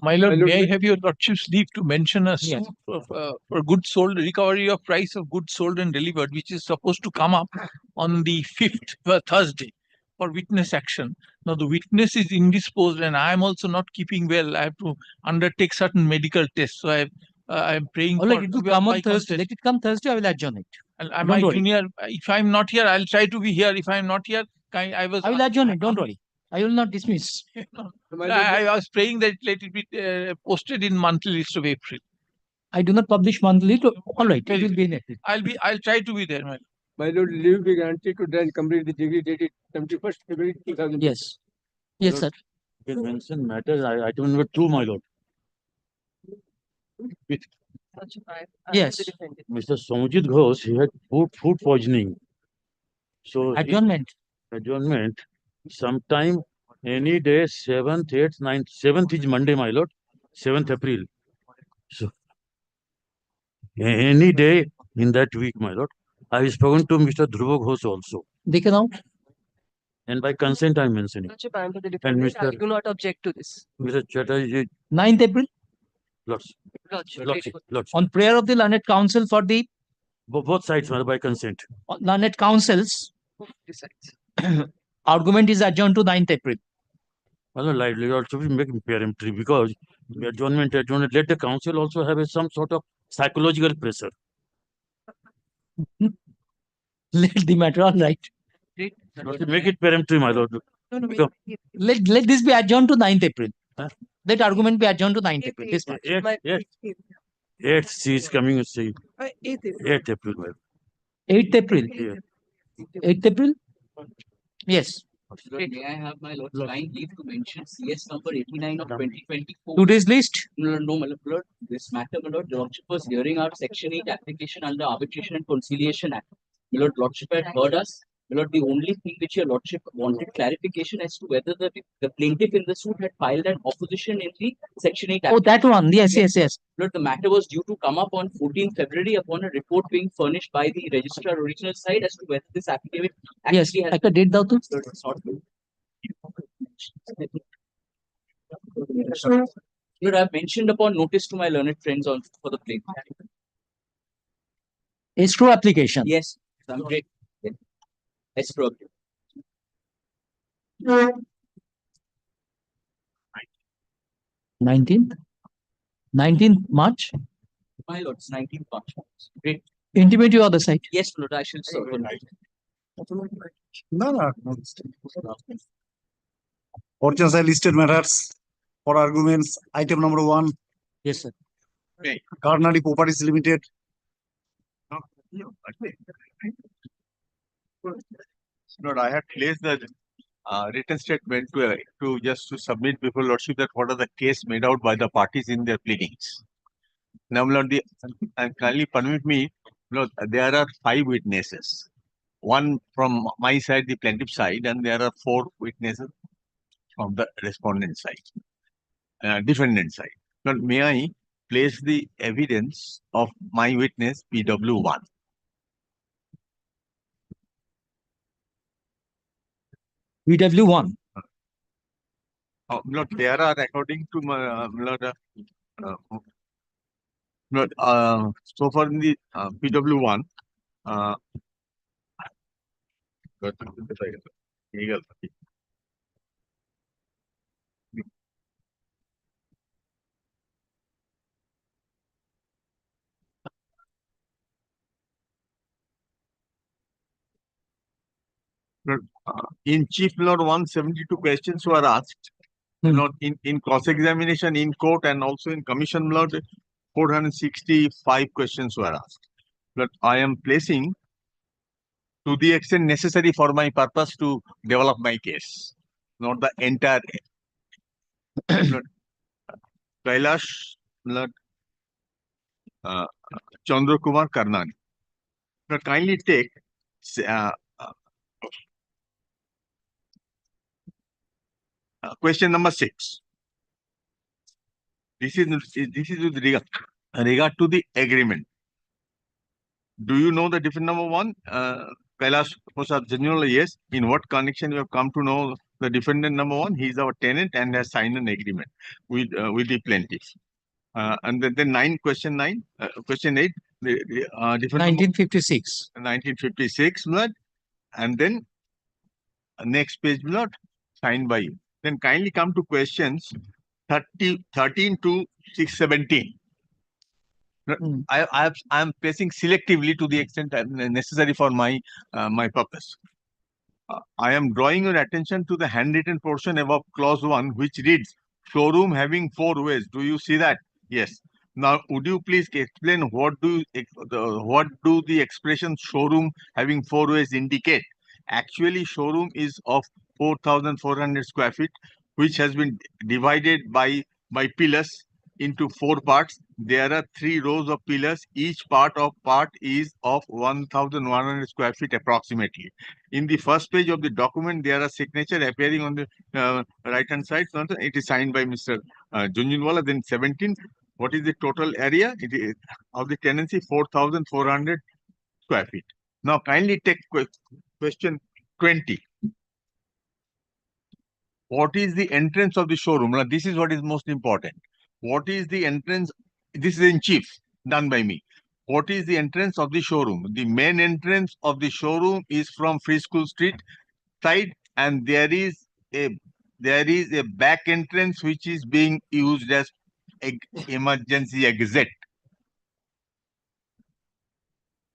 My lord, My lord, may I have your lordship's leave to mention a suit for goods sold, recovery of price of goods sold and delivered, which is supposed to come up on the 5th, Thursday, for witness action. Now, the witness is indisposed and I am also not keeping well. I have to undertake certain medical tests. So I am praying All for right, it will come on Thursday. consent. Let it come Thursday. I will adjourn it. And Don't my worry. junior, if I am not here, I'll try to be here. If I am not here, I will adjourn it. Don't worry. I will not dismiss. I was praying that let it be posted in monthly list of April. I do not publish monthly. All right, it will be in April. I'll try to be there, my lord. My lord, leave be granted to then complete the degree dated 71st February 2000. Yes. Yes, sir. You can mention matters item number 2, my lord. With Yes. Mr. Somjit Ghosh, he had food poisoning. So Adjournment. Adjournment sometime any day, 7th, 8th, 9th. 7th is Monday, my lord. 7th April. So any day in that week, my lord. I have spoken to Mr. Dhruva Ghosh also. They can out. And by consent, I am mentioning. Lordship, I am to the defendant. I do not object to this. Mr. Chatterjee, 9th April. Lords. Lordship. Lords. On prayer of the learned council for the Both sides, my lord, by consent. learned councils. Decides. Argument is adjourned to 9th April. Well, likely also we make peremptory because adjournment, let the council also have some sort of psychological pressure. Let the matter, all right. Make it peremptory, my lord. Let this be adjourned to 9th April. Let argument be adjourned to 9th April. This much. 8th, she is coming, say 8th April. 8th April. Yeah. 8th April? Yes. May I have my lord's kind leave to mention CS number 89 of 2024? Today's list. No, my lord. This matter, my lord, Lordship was hearing our Section 8 application under Arbitration and Conciliation Act. My lord, Lordship had heard us. My lord, the only thing which your Lordship wanted clarification as to whether the plaintiff in the suit had filed an opposition in the Section 8 application. Oh, that one. Yes. Lord, the matter was due to come up on 14th February upon a report being furnished by the registrar original side as to whether this affidavit actually has been date daw to. Lord, it's not good. Lord, I have mentioned upon notice to my learned friends on for the plaintiff. Escrow application. Yes, I'm great. Escrow. 19th March. My lord, it's 19th March. Great. Intimate you other side. Yes, Lord, I shall serve. No. Portions are listed matters for arguments. Item number 1. Yes, sir. Carnary Properties Limited. Lord, I have placed the written statement to submit before Lordship that what are the case made out by the parties in their pleadings. Now, Lord, and kindly permit me, Lord, there are 5 witnesses. One from my side, the plaintiff side, and there are 4 witnesses from the respondent side, defendant side. Lord, may I place the evidence of my witness PW1? PW1. Lord, there are, according to my so far in the PW1, in chief, Lord, 172 questions were asked. Lord, in cross-examination in court and also in commission, Lord, 465 questions were asked. But I am placing to the extent necessary for my purpose to develop my case, not the entire. Lord, Kailash, Lord, Chandra Kumar Karnani. Lord, kindly take question number 6. This is with regard to the agreement. Do you know the different number 1? Kailash Prasad, generally, yes. In what connection you have come to know The defendant number one, he is our tenant and has signed an agreement with the plaintiff. And then question 8, defendant 1956. 1956, blood, and then next page, blood, signed by you. Then kindly come to questions 13 to 617. Hmm. I am placing selectively to the extent necessary for my purpose. I am drawing your attention to the handwritten portion above clause 1, which reads showroom having 4 ways. Do you see that? Yes. Now, would you please explain what do the expression showroom having 4 ways indicate? Actually, showroom is of 4,400 square feet, which has been divided by pillars into 4 parts. There are 3 rows of pillars. Each part is of 1,100 square feet approximately. In the first page of the document, there are signature appearing on the right-hand side. So it is signed by Mr. Junjunwala. Then 17, what is the total area of the tenancy? 4,400 square feet. Now, kindly take question 20. What is the entrance of the showroom? Now, this is what is most important. What is the entrance? This is in chief, done by me. What is the entrance of the showroom? The main entrance of the showroom is from Free School Street side, and there is a back entrance which is being used as emergency exit.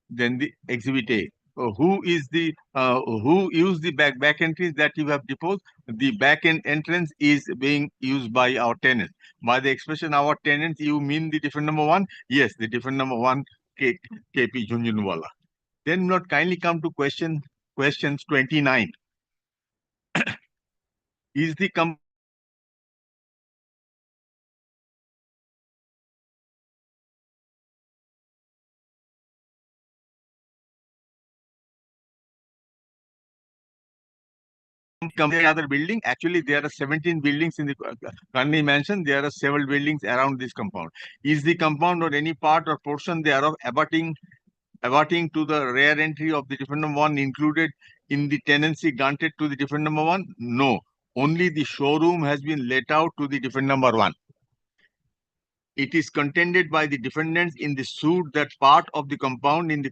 Then the exhibit A. Who used the back entrance that you have deposed? The back end entrance is being used by our tenants. By the expression our tenants, you mean the defendant number 1? Yes, the defendant number 1, KP Junjunwala. Then not kindly come to questions 29. Is the company other building? Actually, there are 17 buildings in the Kanni mansion. There are several buildings around this compound. Is the compound or any part or portion thereof abutting to the rear entry of the defendant number 1 included in the tenancy granted to the defendant number 1? No. Only the showroom has been let out to the defendant number 1. It is contended by the defendants in the suit that part of the compound in the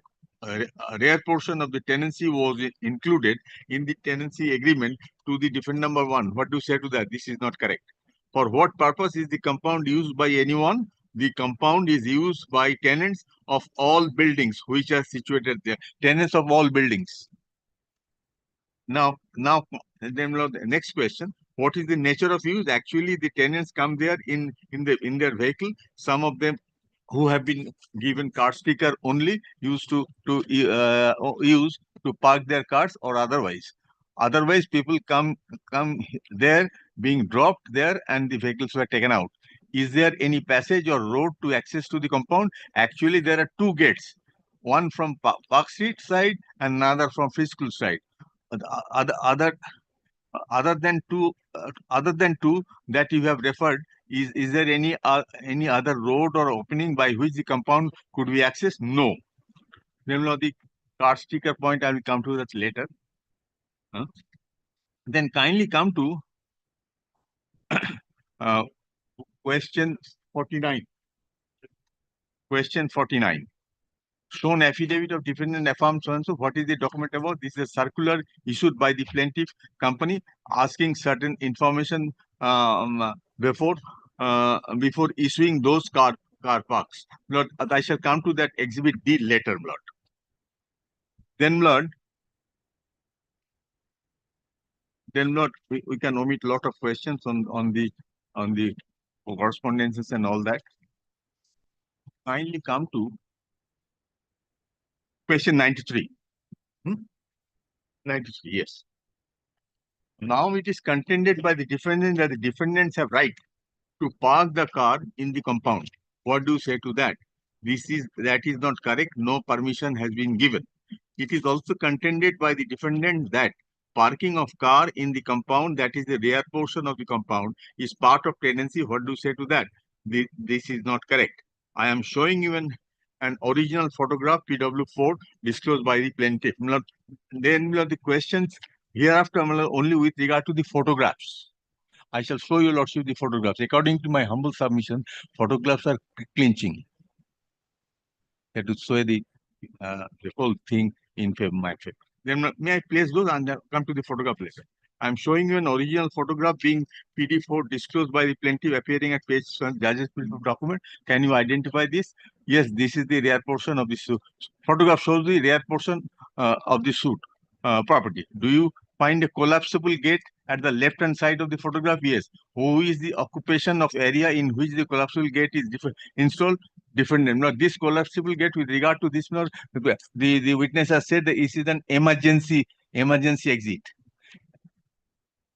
rear portion of the tenancy was included in the tenancy agreement to the defendant number 1. What do you say to that? This is not correct. For what purpose is the compound used by anyone? The compound is used by tenants of all buildings which are situated there. Tenants of all buildings. Now, then the next question. What is the nature of use? Actually, the tenants come there in their vehicle. Some of them who have been given car sticker only used to park their cars, or otherwise. Otherwise, people come there, being dropped there, and the vehicles were taken out. Is there any passage or road to access to the compound? Actually, there are 2 gates. One from Park Street side and another from Free School side. Other than two that you have referred, is there any other road or opening by which the compound could be accessed? No. Then the car sticker point, I will come to that later. Then kindly come to question 49. Question 49. Shown affidavit of defendant affirms so and so. What is the document about? This is a circular issued by the plaintiff company asking certain information before issuing those car parks. Lord, I shall come to that exhibit D later, Lord. Then, Lord, we can omit a lot of questions on the correspondences and all that. Kindly come to question 93. 93, yes. Now it is contended by the defendant that the defendants have right to park the car in the compound. What do you say to that? That is not correct. No permission has been given. It is also contended by the defendant that parking of car in the compound, that is the rear portion of the compound, is part of tenancy. What do you say to that? This is not correct. I am showing you an original photograph, PW4, disclosed by the plaintiff. Then the questions Hereafter, my lord, only with regard to the photographs. I shall show your lordship the photographs. According to my humble submission, photographs are clinching. That to show the whole thing in favor, my favor. Then may I place those and then come to the photograph later. I'm showing you an original photograph being PD4 disclosed by the plaintiff appearing at page 1, judge's proof of document. Can you identify this? Yes, this is the rear portion of the suit. Photograph shows the rear portion of the suit property. Do you find a collapsible gate at the left hand side of the photograph? Yes. Who is the occupation of area in which the collapsible gate is installed? Different name. Now, this collapsible gate with regard to this, the witness has said that this is an emergency exit.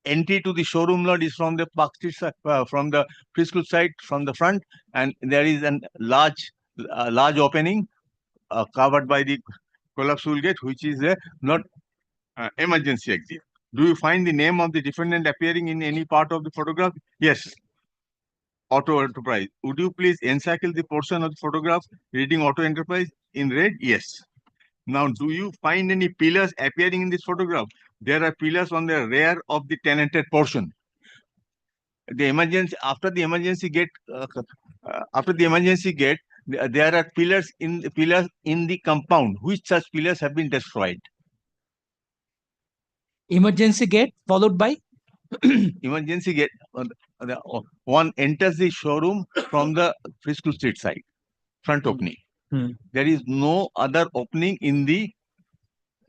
Entry to the showroom lot is from the Park Street side, from the preschool side, from the front, and there is a large opening covered by the collapsible gate, which is a not emergency exit. Do you find the name of the defendant appearing in any part of the photograph? Yes. Auto Enterprise. Would you please encircle the portion of the photograph reading Auto Enterprise in red? Yes. Now, do you find any pillars appearing in this photograph? There are pillars on the rear of the tenanted portion. The emergency after the emergency gate, there are pillars in the compound. Which such pillars have been destroyed? Emergency gate followed by Emergency gate. One enters the showroom from the Frisco Street side, front opening. There is no other opening in the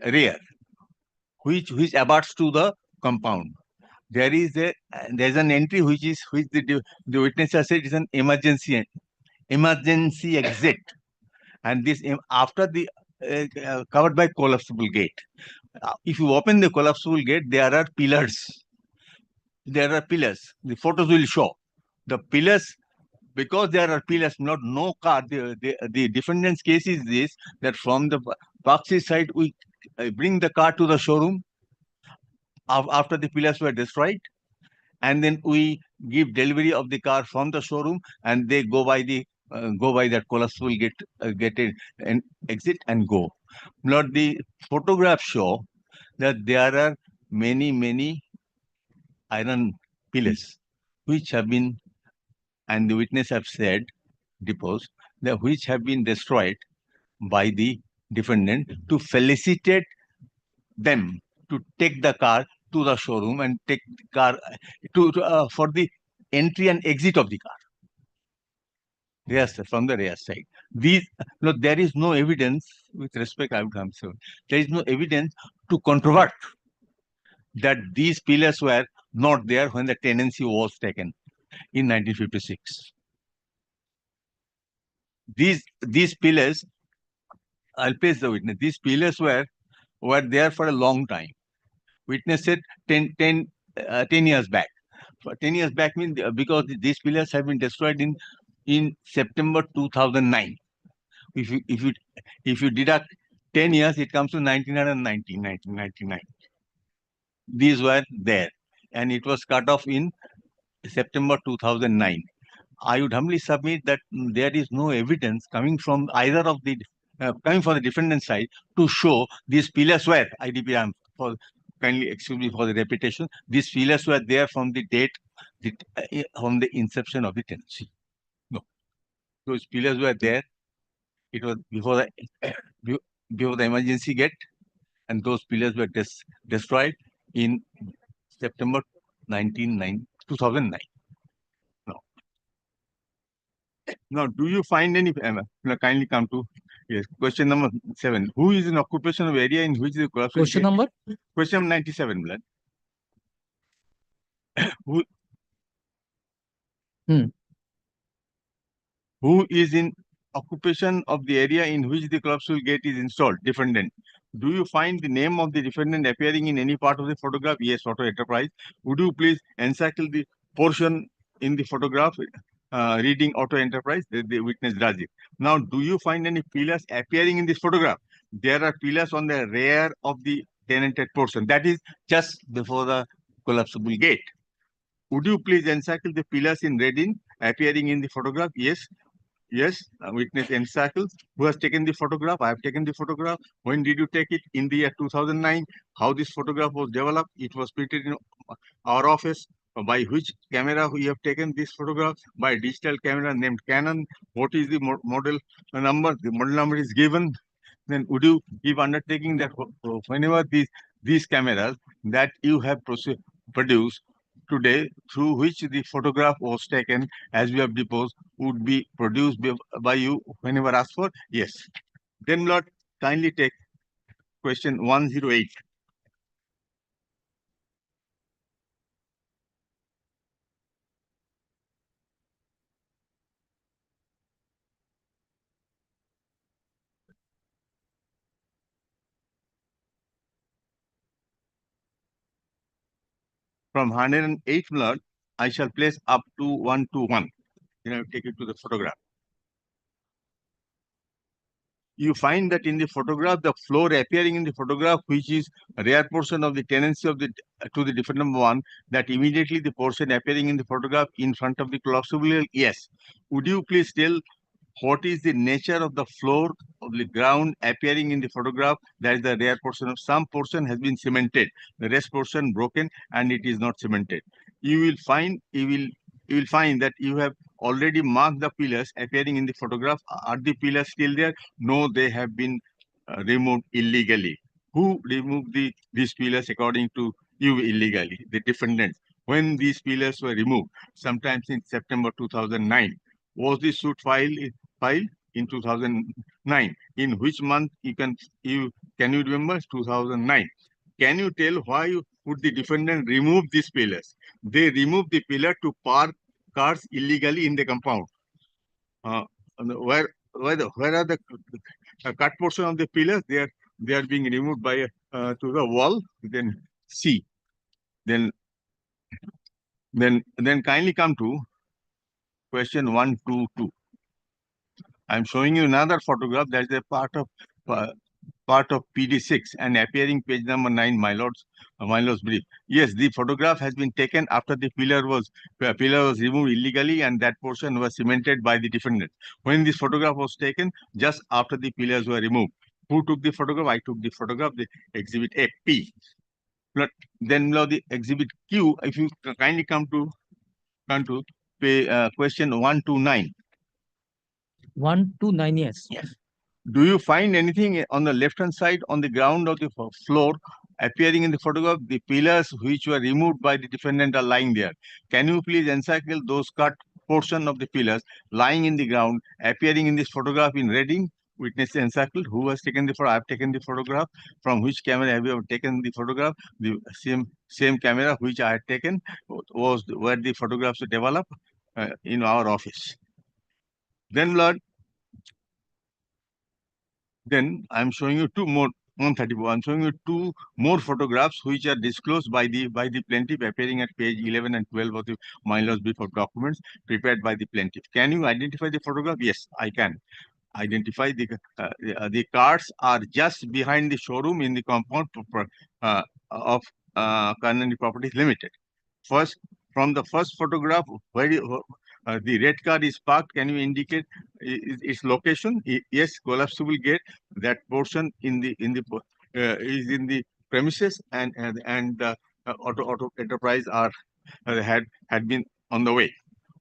rear, which abuts to the compound. There's an entry which the witness has said is an emergency exit, and this after the covered by collapsible gate. If you open the collapsible gate, there are pillars. The photos will show the pillars. Because there are pillars, no car. The defendant's case is this, that from the Baxi side, we bring the car to the showroom after the pillars were destroyed, and then we give delivery of the car from the showroom, and they go by that collapsible gate and exit and go. Now, the photographs show that there are many iron pillars which have been, and the witness have said, deposed, that which have been destroyed by the defendant to felicitate them to take the car to the showroom and take the car for the entry and exit of the car. Yes, from the rear side. There is no evidence, with respect, I would come soon. There is no evidence to controvert that these pillars were not there when the tenancy was taken in 1956. These pillars, I'll place the witness. These pillars were there for a long time. Witness said 10 years back. 10 years back means because these pillars have been destroyed in September 2009. If you deduct 10 years, it comes to 1999. These were there, and it was cut off in September 2009. I would humbly submit that there is no evidence coming from either of the coming from the defendant side to show these pillars were IDP. Kindly excuse me for the repetition. These pillars were there from the date from the inception of the tenancy. No, those pillars were there. It was before the emergency gate, and those pillars were destroyed in September 2009. Now, do you find any? Kindly come to question number 7. Who is in occupation of area in which the question number? Question 97, blood. Who is in occupation of the area in which the collapsible gate is installed? Defendant. Do you find the name of the defendant appearing in any part of the photograph? Yes, Auto Enterprise. Would you please encircle the portion in the photograph reading Auto Enterprise? The witness does it. Now, do you find any pillars appearing in this photograph? There are pillars on the rear of the tenanted portion. That is just before the collapsible gate. Would you please encircle the pillars in red appearing in the photograph? Yes. Yes, witness Encycle, who has taken the photograph. I have taken the photograph. When did you take it? In the year 2009. How this photograph was developed? It was printed in our office. By which camera we have taken this photograph? By a digital camera named Canon. What is the model number? The model number is given. Then would you give undertaking that whenever these cameras that you have produced today, through which the photograph was taken, as we have deposed, would be produced by you whenever asked for? Yes. Then Lord, kindly take question 108. From 108 Lord, I shall place up to 121. Then I will take it to the photograph. You find that in the photograph, the floor appearing in the photograph, which is a rare portion of the tenancy of the to the different number one, that immediately the portion appearing in the photograph in front of the collapsible. Yes. Would you please tell what is the nature of the floor of the ground appearing in the photograph? That is the rare portion. Of some portion has been cemented, the rest portion broken, and it is not cemented. You will find that you have already marked the pillars appearing in the photograph. Are the pillars still there? No, they have been removed illegally. Who removed these pillars according to you illegally? The defendants. When these pillars were removed, sometimes in September 2009, was the suit filed in 2009? In which month can you remember? 2009. Can you tell why would the defendant remove these pillars? They removed the pillar to park cars illegally in the compound. Where are the cut portion of the pillars? They are being removed by to the wall. Then C. Then kindly come to question 122. I'm showing you another photograph that is a part of PD6 and appearing page number 9, my lord's brief. Yes, the photograph has been taken after the pillar was removed illegally, and that portion was cemented by the defendant. When this photograph was taken, just after the pillars were removed. Who took the photograph? I took the photograph, the exhibit AP. Then now the exhibit Q, if you kindly come to question 129. 129, yes. Do you find anything on the left-hand side on the ground of the floor appearing in the photograph? The pillars which were removed by the defendant are lying there. Can you please encircle those cut portion of the pillars lying in the ground appearing in this photograph in reading? Witness encircled. Who has taken the photograph? I have taken the photograph. From which camera have you taken the photograph? The same camera which I had taken was where the photographs were developed in our office. Then, Lord, then I'm showing you two more. 134. I'm showing you two more photographs which are disclosed by the plaintiff, appearing at page 11 and 12 of the my lord's brief of documents prepared by the plaintiff. Can you identify the photograph? Yes, I can identify the cars are just behind the showroom in the compound of Karnani Properties Limited. First, from the first photograph, where the red car is parked, can you indicate its location? Yes, collapsible gate. That portion is in the premises, and auto enterprise had been on the way.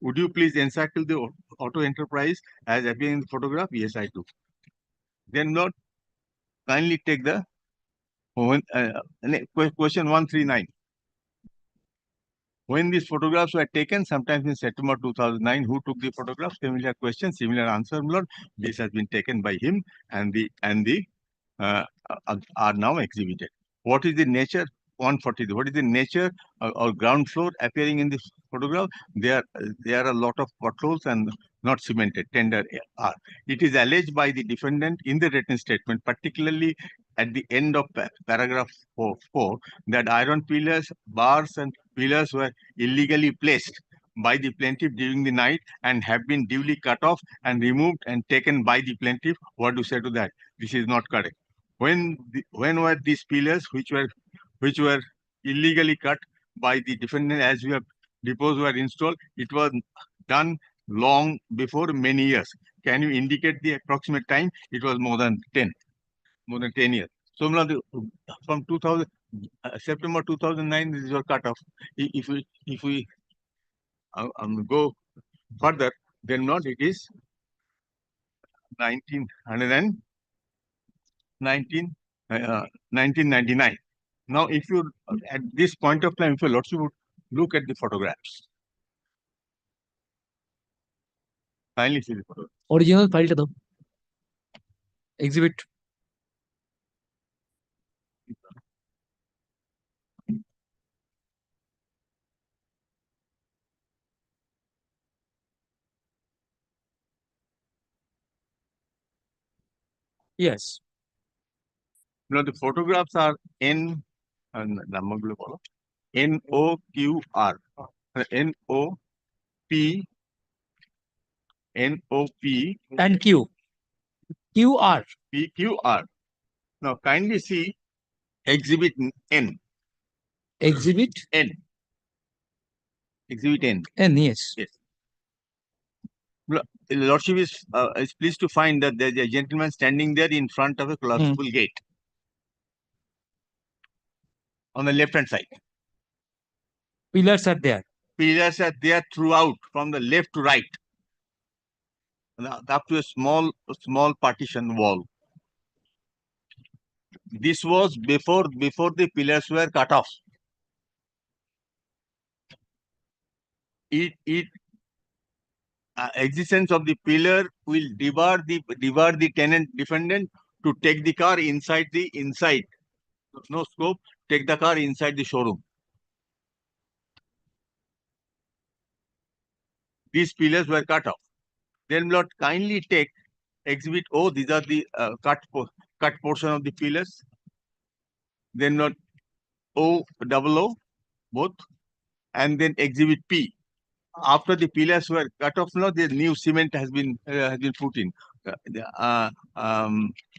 Would you please encircle the auto enterprise as appearing in the photograph? Yes, I do. Then Lord, kindly take the question 139. When these photographs were taken, sometimes in September 2009, who took the photographs? Similar question, similar answer, Lord. This has been taken by him, and the are now exhibited. What is the nature? 140. What is the nature or ground floor appearing in this photograph? There are a lot of potholes and not cemented, tender are. It is alleged by the defendant in the written statement, particularly at the end of paragraph 4, that iron pillars, bars, and pillars were illegally placed by the plaintiff during the night and have been duly cut off and removed and taken by the plaintiff. What do you say to that? This is not correct. When were these pillars which were illegally cut by the defendant, as we have deposed, were installed? It was done long before, many years. can you indicate the approximate time? It was more than 10 years. So now from 2000, September 2009, this is your cutoff. If we go further, then not it is 1999. Now, if you at this point of time, if your lordship would look at the photographs, kindly see the photographs. Original file to exhibit. Yes. Now the photographs are N and number follow NOQR, NOP, NOP, And Q. QR. PQR. Now kindly see exhibit N. Exhibit N. Exhibit N. N. Yes. The lordship is pleased to find that there is a gentleman standing there in front of a collapsible gate on the left hand side. Pillars are there. Pillars are there throughout, from the left to right, up to a small partition wall. This was before the pillars were cut off. Existence of the pillar will debar the tenant defendant to take the car inside. No scope. Take the car inside the showroom. These pillars were cut off. Then Lord, kindly take exhibit O. These are the cut portion of the pillars. Then Lord, O, both, and then exhibit P. After the pillars were cut off, now the new cement has been put in.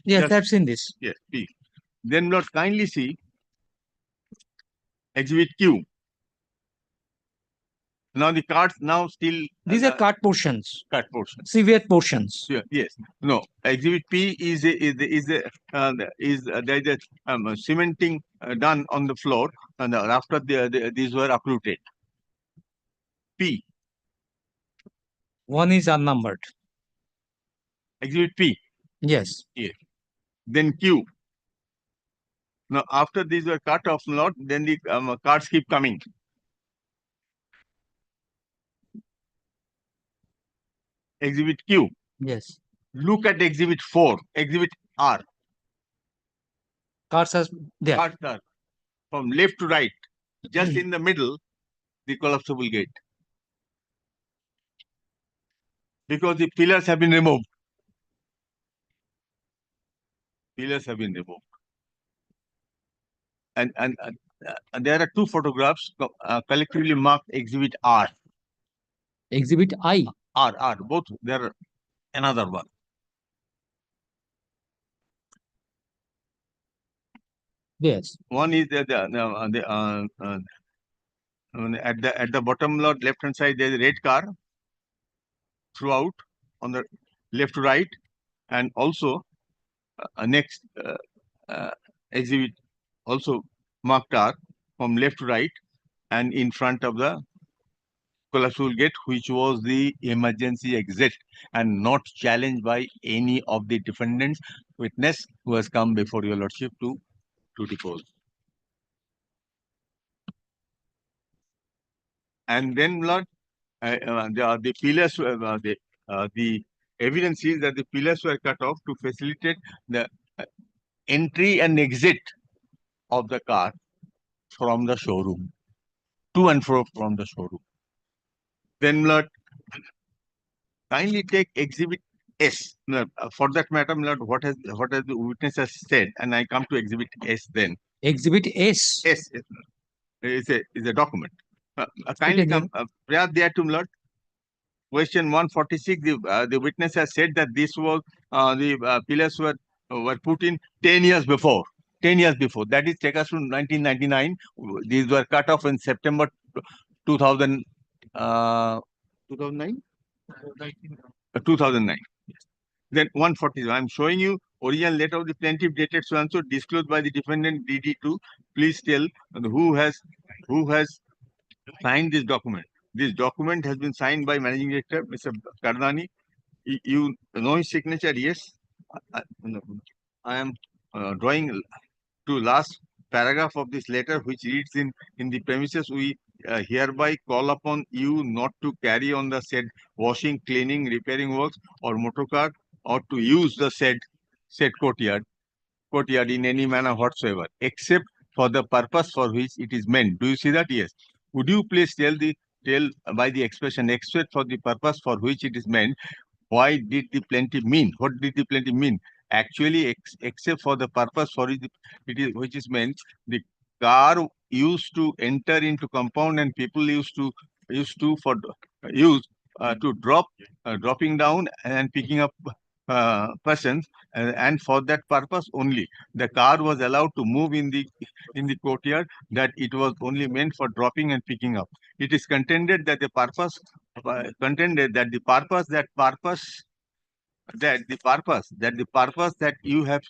Yes, I've seen this. Yes, P. Then Lord, kindly see exhibit Q. Now the cards now still These are cut portions. cut portions. Severe portions. Yes. No. Exhibit P is there is a cementing done on the floor, and after these were uprooted. P. One is unnumbered. Exhibit P. Yes. Then Q. Now after these were cut off, not then the cards keep coming. Exhibit Q. Yes. Look at exhibit 4. Exhibit R. Cards are there. Cards are from left to right, just in the middle, the collapsible gate. Because the pillars have been removed. Pillars have been removed. And there are two photographs collectively marked exhibit R. Exhibit I. R. Both there are another one. Yes. One is at the bottom left hand side, there is a red car throughout on the left to right, and also next exhibit also marked R from left to right, and in front of the collapsible gate, which was the emergency exit and not challenged by any of the defendants witness who has come before your lordship to depose. And then, Lord, the pillars, the evidence is that the pillars were cut off to facilitate the entry and exit of the car from the showroom, to and fro from the showroom. Then, Lord, kindly take exhibit S. For that matter, Lord, what has the witness has said, and I come to exhibit S then. Exhibit S. S is a document. Kindly come prior thereto, Lord. Question 146. The witness has said that this was the pillars were put in 10 years before. 10 years before. That is, take us to 1999. These were cut off in September 2000. 2009. 2009. Yes. Then 140, I'm showing you original letter of the plaintiff dated so and so disclosed by the defendant DD2. Please tell who has signed this document. This document has been signed by Managing Director, Mr. Kardani. You know his signature? Yes. No. I am drawing to last paragraph of this letter, which reads in the premises, we hereby call upon you not to carry on the said washing, cleaning, repairing works or motor car, or to use the said courtyard in any manner whatsoever, except for the purpose for which it is meant. Do you see that? Yes. Would you please tell by the expression except for the purpose for which it is meant, why did the plaintiff mean? What did the plaintiff mean? Actually, except for the purpose for which is meant, the car used to enter into compound and people used to dropping down and picking up persons, and for that purpose only the car was allowed to move in the courtyard, that it was only meant for dropping and picking up. It is contended that the purpose that you have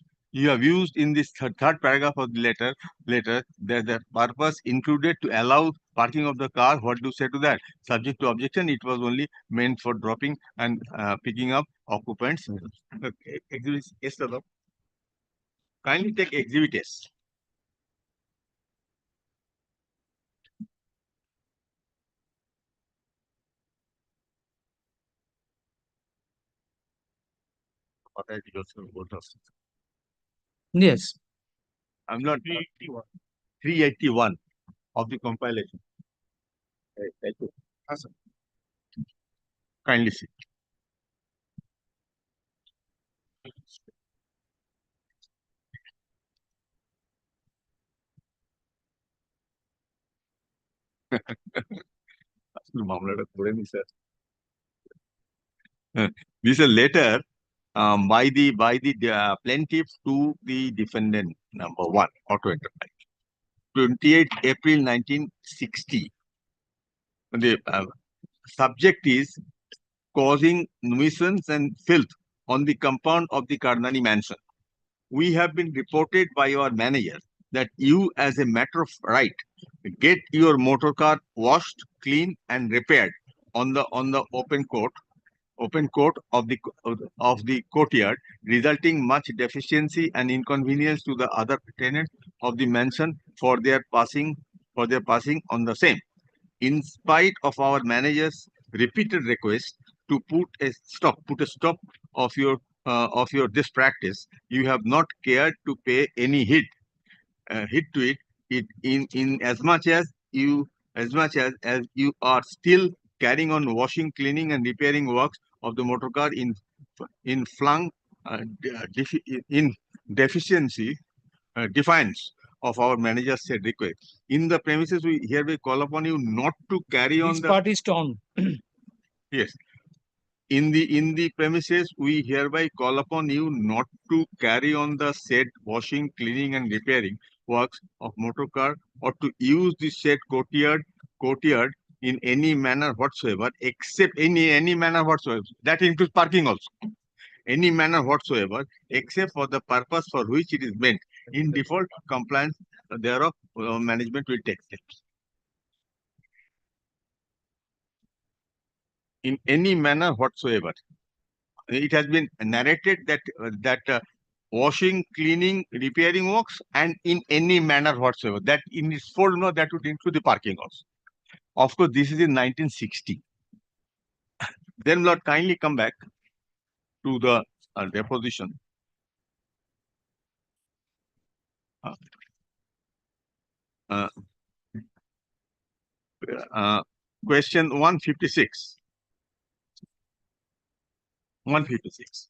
used in this third paragraph of the letter, that the purpose included to allow parking of the car. What do you say to that? Subject to objection, it was only meant for dropping and picking up occupants. Okay. Exhibit S, Sadam. Kindly take exhibit S. Yes. I'm not 381 of the compilation. Thank you. Kindly see. This is a letter by the plaintiff to the defendant number 1, Auto Enterprise. 28 April 1960. The subject is causing nuisance and filth on the compound of the Kardani mansion. We have been reported by your manager that you, as a matter of right, get your motor car washed, cleaned, and repaired on the open court of the courtyard, resulting much deficiency and inconvenience to the other tenants of the mansion for their passing on the same. In spite of our manager's repeated request to put a stop of your this practice, you have not cared to pay any heed to it in as much as you are still carrying on washing, cleaning, and repairing works of the motor car in flung in deficiency defiance of our manager's said request. In the premises, we hereby call upon you not to carry on This the part is torn. yes. In the premises, we hereby call upon you not to carry on the said washing, cleaning, and repairing works of motor car, or to use the said courtyard in any manner whatsoever, except any manner whatsoever. That includes parking also. Any manner whatsoever, except for the purpose for which it is meant. In default compliance thereof, management will take steps. In any manner whatsoever. It has been narrated that washing, cleaning, repairing works, and in any manner whatsoever. That in its full, no, that would include the parking also. Of course, this is in 1960. Then Lord, kindly come back to the deposition. Question 156. 156.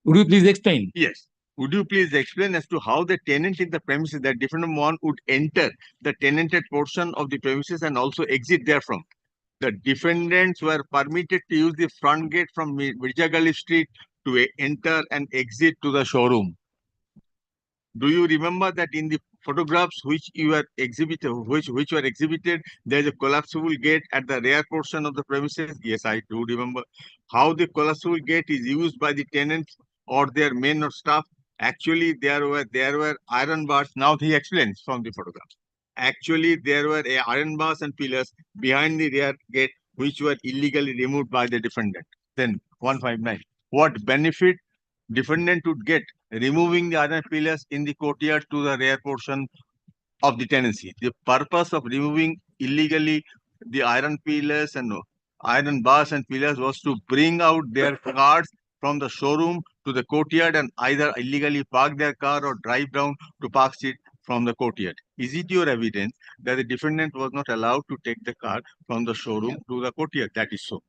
Would you please explain? Yes. Would you please explain as to how the tenant in the premises, that defendant one would enter the tenanted portion of the premises and also exit therefrom? The defendants were permitted to use the front gate from Mirjagali Street to enter and exit to the showroom. Do you remember that in the photographs which you are exhibited, which were exhibited, there is a collapsible gate at the rear portion of the premises. Yes, I do remember. How the collapsible gate is used by the tenants or their men or staff. Actually, there were iron bars. Now he explains from the photograph. Actually, there were iron bars and pillars behind the rear gate which were illegally removed by the defendant. Then 159. What benefit defendant would get removing the iron pillars in the courtyard to the rear portion of the tenancy? The purpose of removing illegally the iron pillars and iron bars and pillars was to bring out their cars from the showroom to the courtyard and either illegally park their car or drive down to Park Street from the courtyard. Is it your evidence that the defendant was not allowed to take the car from the showroom to the courtyard? That is so.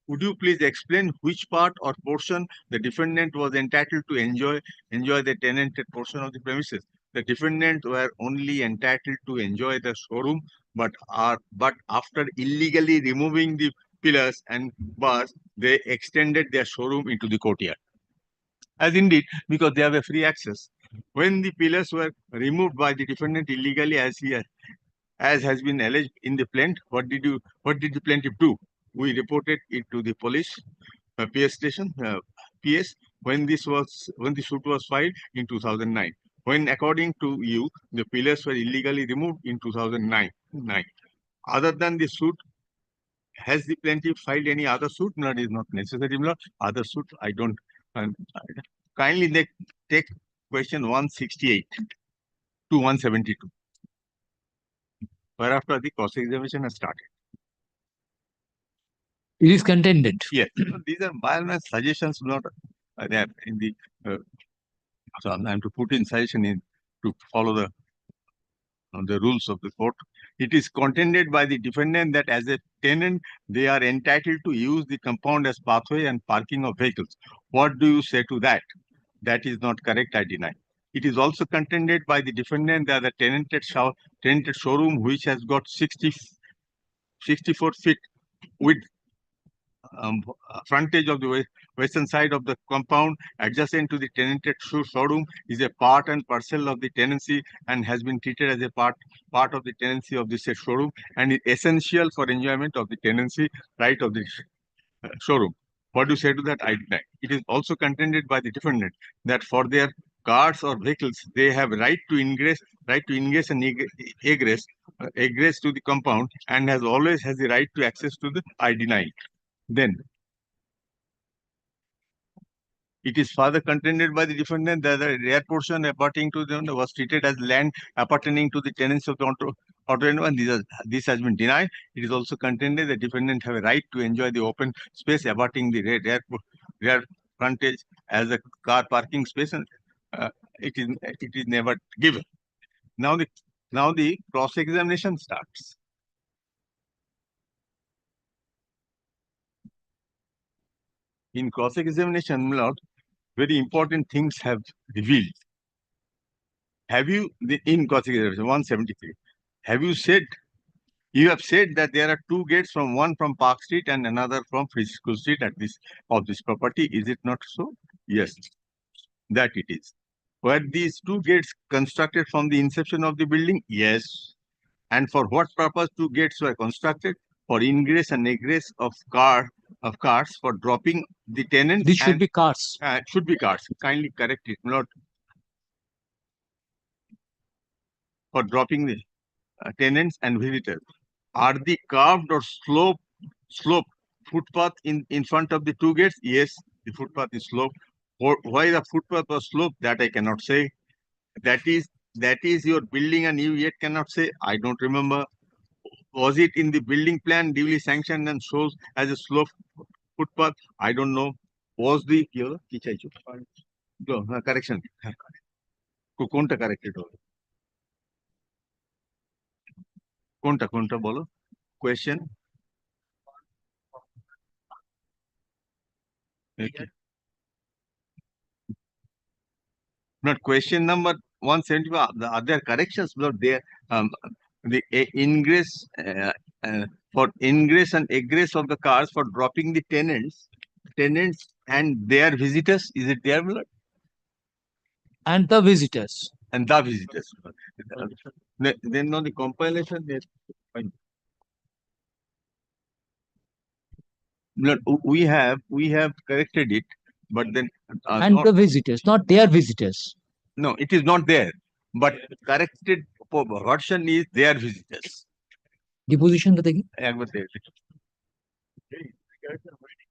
Would you please explain which part or portion the defendant was entitled to enjoy the tenanted portion of the premises? The defendants were only entitled to enjoy the showroom, but after illegally removing the pillars and bars, they extended their showroom into the courtyard. As indeed, because they have a free access. When the pillars were removed by the defendant illegally, as has been alleged in the plaint, what did the plaintiff do? We reported it to the police, PS station, PS, when the suit was filed in 2009. When, according to you, the pillars were illegally removed in 2009. Other than the suit, has the plaintiff filed any other suit? No, it is not necessary. Other suit, I don't. Kindly take question 168 to 172. Whereafter the cross-examination has started. It is contended. Yes, these are by my suggestions, not there in the. So I am to put in suggestion in to follow the rules of the court. It is contended by the defendant that as a tenant, they are entitled to use the compound as pathway and parking of vehicles. What do you say to that? That is not correct, I deny. It is also contended by the defendant that the tenanted showroom, which has got 64 feet width, frontage of the western side of the compound adjacent to the tenanted showroom, is a part and parcel of the tenancy and has been treated as a part of the tenancy of this showroom and is essential for enjoyment of the tenancy right of the showroom. What do you say to that? I deny. It is also contended by the defendant that for their cars or vehicles, they have right to ingress and egress to the compound and always has the right to access to the. I deny it. Then it is further contended by the defendant that the rear portion appertaining to them was treated as land appertaining to the tenants of the auto and this has been denied. It is also contended that defendant have a right to enjoy the open space abutting the rear frontage as a car parking space, and it is never given. Now the cross-examination starts. In cross-examination, my lord, very important things have revealed. Have you, in cross-examination 173, you have said that there are two gates, one from Park Street and another from Physical Street of this property. Is it not so? Yes, that it is. Were these two gates constructed from the inception of the building? Yes. And for what purpose two gates were constructed? For ingress and egress of cars for dropping the tenants. This should be cars. Should be cars. Kindly correct it, not for dropping the tenants and visitors. Are the carved or slope footpath in front of the two gates? Yes, the footpath is sloped. Why the footpath was sloped? That I cannot say. That is your building and you yet cannot say. I don't remember. Was it in the building plan duly sanctioned and shows as a slope footpath? I don't know. Was the correction? কোনটা corrected হবে? কোনটা বলো? Question. Okay. Not question number 175. The other corrections, but there the ingress for ingress and egress of the cars for dropping the tenants and their visitors. Is it there, my lord? And the visitors. and the visitors. Then on the compilation, yes, fine. Lord, we have corrected it, but then And not, the visitors, not their visitors. no, it is not there. But corrected version is their visitors. Deposition টা দেখি। একবার দেখে।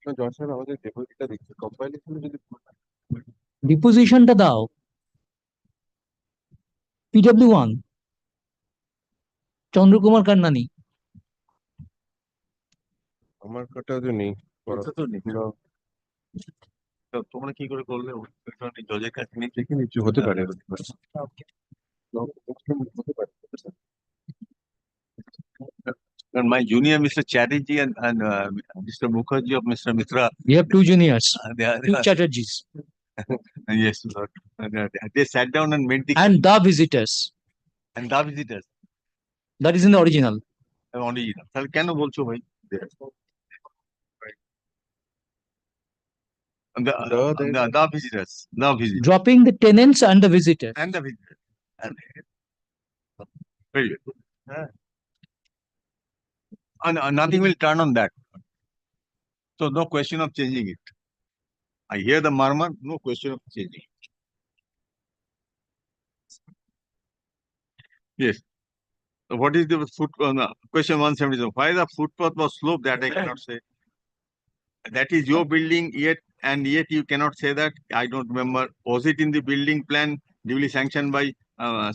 না, জজ সাহেব আমাদের ডেপোজিটটা দেখছি কম্পাইলেশনে যদি ডিপোজিশনটা দাও। PW1 চন্দ্রকুমার কান্নানি। আমার কাটা তো নেই ওটা তো নেই। না, তো তোমরা কি করে করলে জজের কাছে নিয়ে দেখে নিচ্ছি, হতে পারে হতে পারে। And my junior Mr. Chatterjee and Mr. Mukherjee of Mr. Mitra, We have two juniors, they two are Chatterjees. yes, Lord. They sat down and made the And the visitors, and the visitors that is in the original. original. তাহলে কেন বলছো ভাই? The visitors, Dropping the tenants and the visitors. and the visitors. Very good. And nothing will turn on that. So no question of changing it. I hear the murmur, no question of changing it. Yes. So what is the question 177? Why the footpath was sloped? That I cannot say. That is your building, yet you cannot say that. I don't remember. Was it in the building plan duly sanctioned by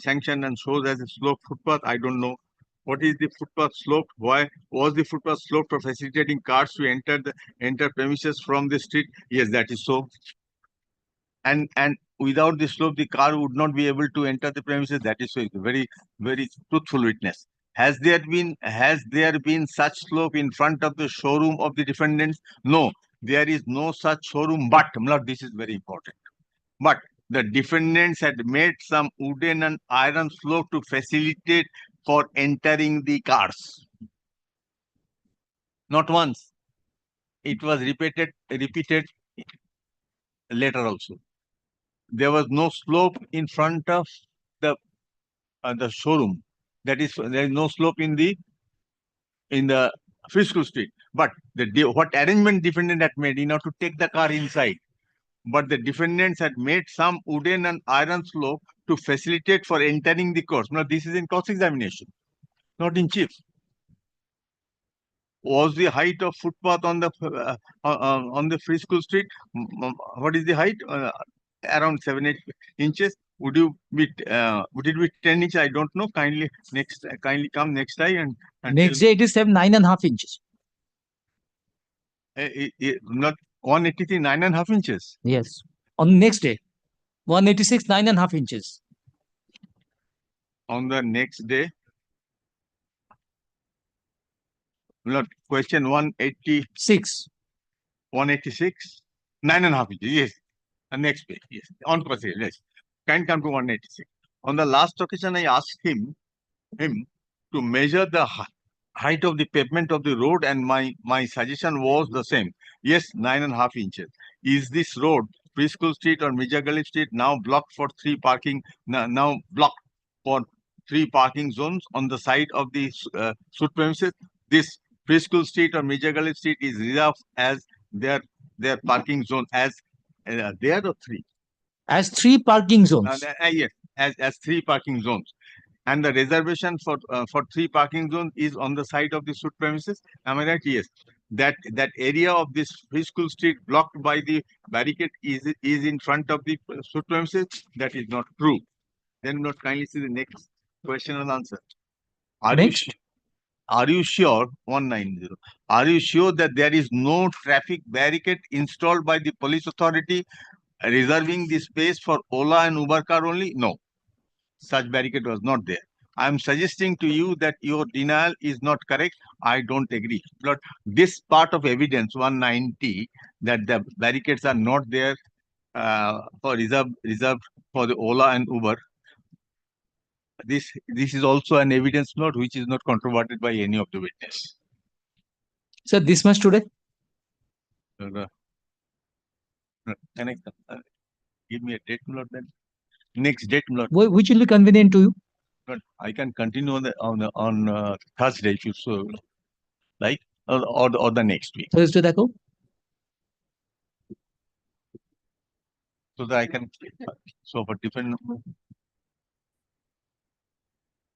sanctioned and shows as a sloped footpath? I don't know. What is the footpath sloped? Why was the footpath sloped for facilitating cars to enter premises from the street? Yes, that is so. And without the slope, the car would not be able to enter the premises. That is so. It's a very, very truthful witness. Has there been such slope in front of the showroom of the defendants? No, there is no such showroom. But this is very important. But the defendants had made some wooden and iron slope to facilitate for entering the cars. Not once. It was repeated later also. There was no slope in front of the showroom. That is, there is no slope in the Fiscal Street. But what arrangement defendant had made in order to take the car inside. But the defendants had made some wooden and iron slope to facilitate for entering the course. Now, this is in cross-examination, not in chief. Was the height of footpath on the Free School Street? What is the height? Around 7-8 inches. Would it be 10 inches? I don't know. Kindly come next time and Next day it is 9.5 inches. not 183 9.5 inches. Yes. On the next day, 186 9.5 inches. On the next day, not question 186 9.5 inches. Yes. The next page. Yes. On procedure. Yes. Can come to 186. On the last occasion, I asked him to measure the height of the pavement of the road, and my suggestion was the same. Yes, 9.5 inches. Is this road, Preschool Street or Mijagali Street, now blocked for three parking zones on the side of the suit premises? This Preschool Street or Mijagali Street is reserved as their parking zone as there are three. As three parking zones. Yes, as three parking zones. And the reservation for three parking zones is on the side of the suit premises. Am I right? Yes. That area of this Preschool Street blocked by the barricade is in front of the suit premises. That is not true. Then not kindly see the next question and answer. Are you sure 190? Are you sure that there is no traffic barricade installed by the police authority reserving the space for Ola and Uber car only? No. Such barricade was not there. I am suggesting to you that your denial is not correct. I don't agree. But this part of evidence 190 that the barricades are not there for reserved for the Ola and Uber. This is also an evidence note which is not controverted by any of the witness. Sir, this much today? Can I give me a date note then? next date, my lord. Which will be convenient to you? But I can continue on Thursday if you so like, or the next week, Thursday দেখো so that I can. So for different,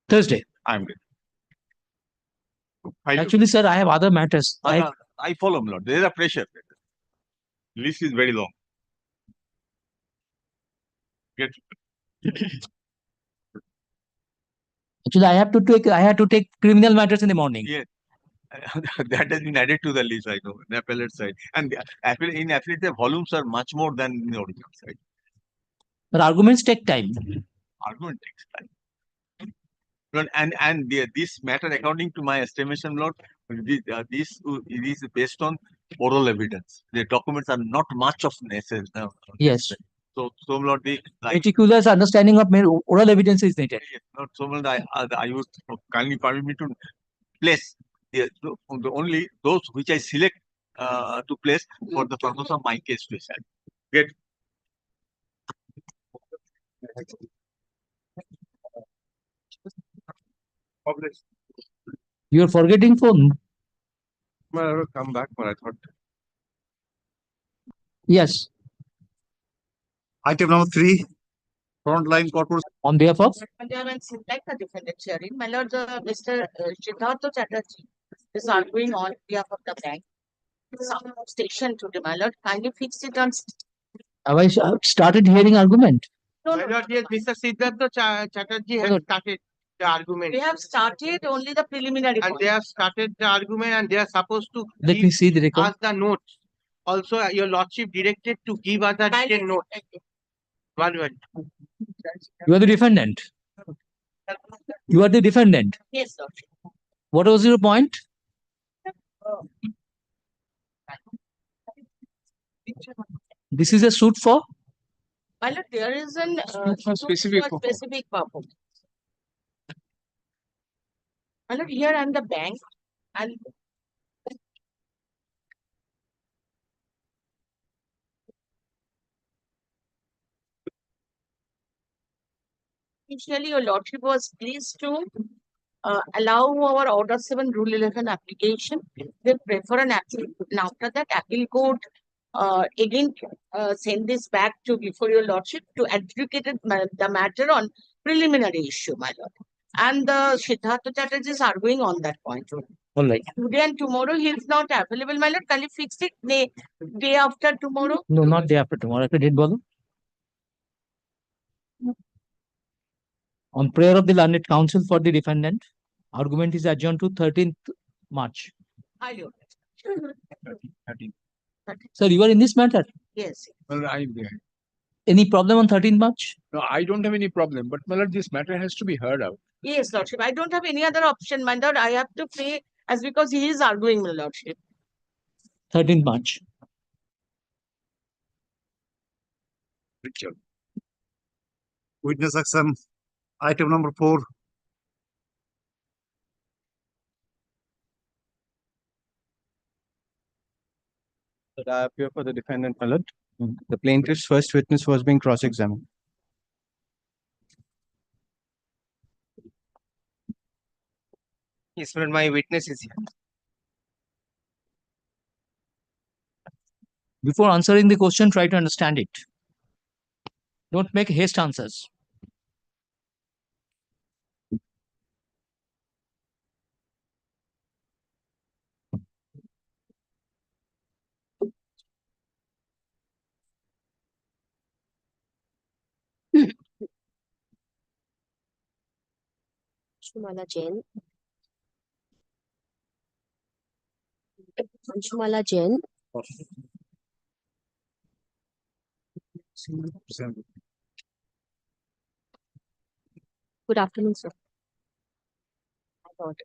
Thursday. I'm good. Actually, sir, I have other matters. I follow, my lord. There is a pressure. List is very long. Get Actually, I had to take criminal matters in the morning. Yeah. That has been added to the list, I know, the appellate side. And in appellate, the volumes are much more than in the original side. But arguments take time. Argument takes time. Lord, and this matter, according to my estimation, Lord, this is based on oral evidence. The documents are not much of necessary. Yes. So, Lord, the Meticulous understanding of oral evidence is needed. Lord, so Lord, I would kindly permit me to place the only those which I select to place for the purpose of my case to decide. Get. You are forgetting phone. I will come back, but I thought. Yes. Item number 3, frontline corporate. On behalf of Select the defendant hearing. My lord, Mr. Siddhartha Chatterjee is arguing on behalf of the bank. Some station today, my lord. Kindly fix it on. have I started hearing argument? No, My no, lord, yes, Mr. Siddhartha Chatterjee has Good. started the argument. we have started only the preliminary. And point. they have started the argument and they are supposed to Let me give see the record. us the notes. Also, your lordship directed to give us the Kindly written note. One word. You are the defendant. You are the defendant. Yes, lord. What was your point? This is a suit for? My lord, there is an for specific for specific purpose. My lord, here I'm the bank and initially your lordship was pleased to allow our Order 7 Rule 11 application. They prefer an appeal. And after that, appeal court again send this back to before your lordship to adjudicate the matter on preliminary issue, my lord. And the Siddhartha Chatterjee is arguing on that point. All right. Today and tomorrow he is not available, my lord. Can you fix it day after tomorrow? No, not day after tomorrow. After date bolo. On prayer of the learned counsel for the defendant, argument is adjourned to 13th March. Hi, Lord. 13. Sir, you are in this matter. Yes. Well, I'm there. Any problem on 13th March? No, I don't have any problem, but my lord, this matter has to be heard out. Yes, lordship. I don't have any other option, my lord. I have to pay as because he is arguing, my lordship. 13th March. Richard. Witness action. Item number 4, But I appear for the defendant, my lord. The plaintiff's first witness was being cross-examined. Yes, but my witness is here. Before answering the question, try to understand it. Don't make haste answers. Anshumala Jain. Anshumala Jain. Good afternoon, sir. My lord.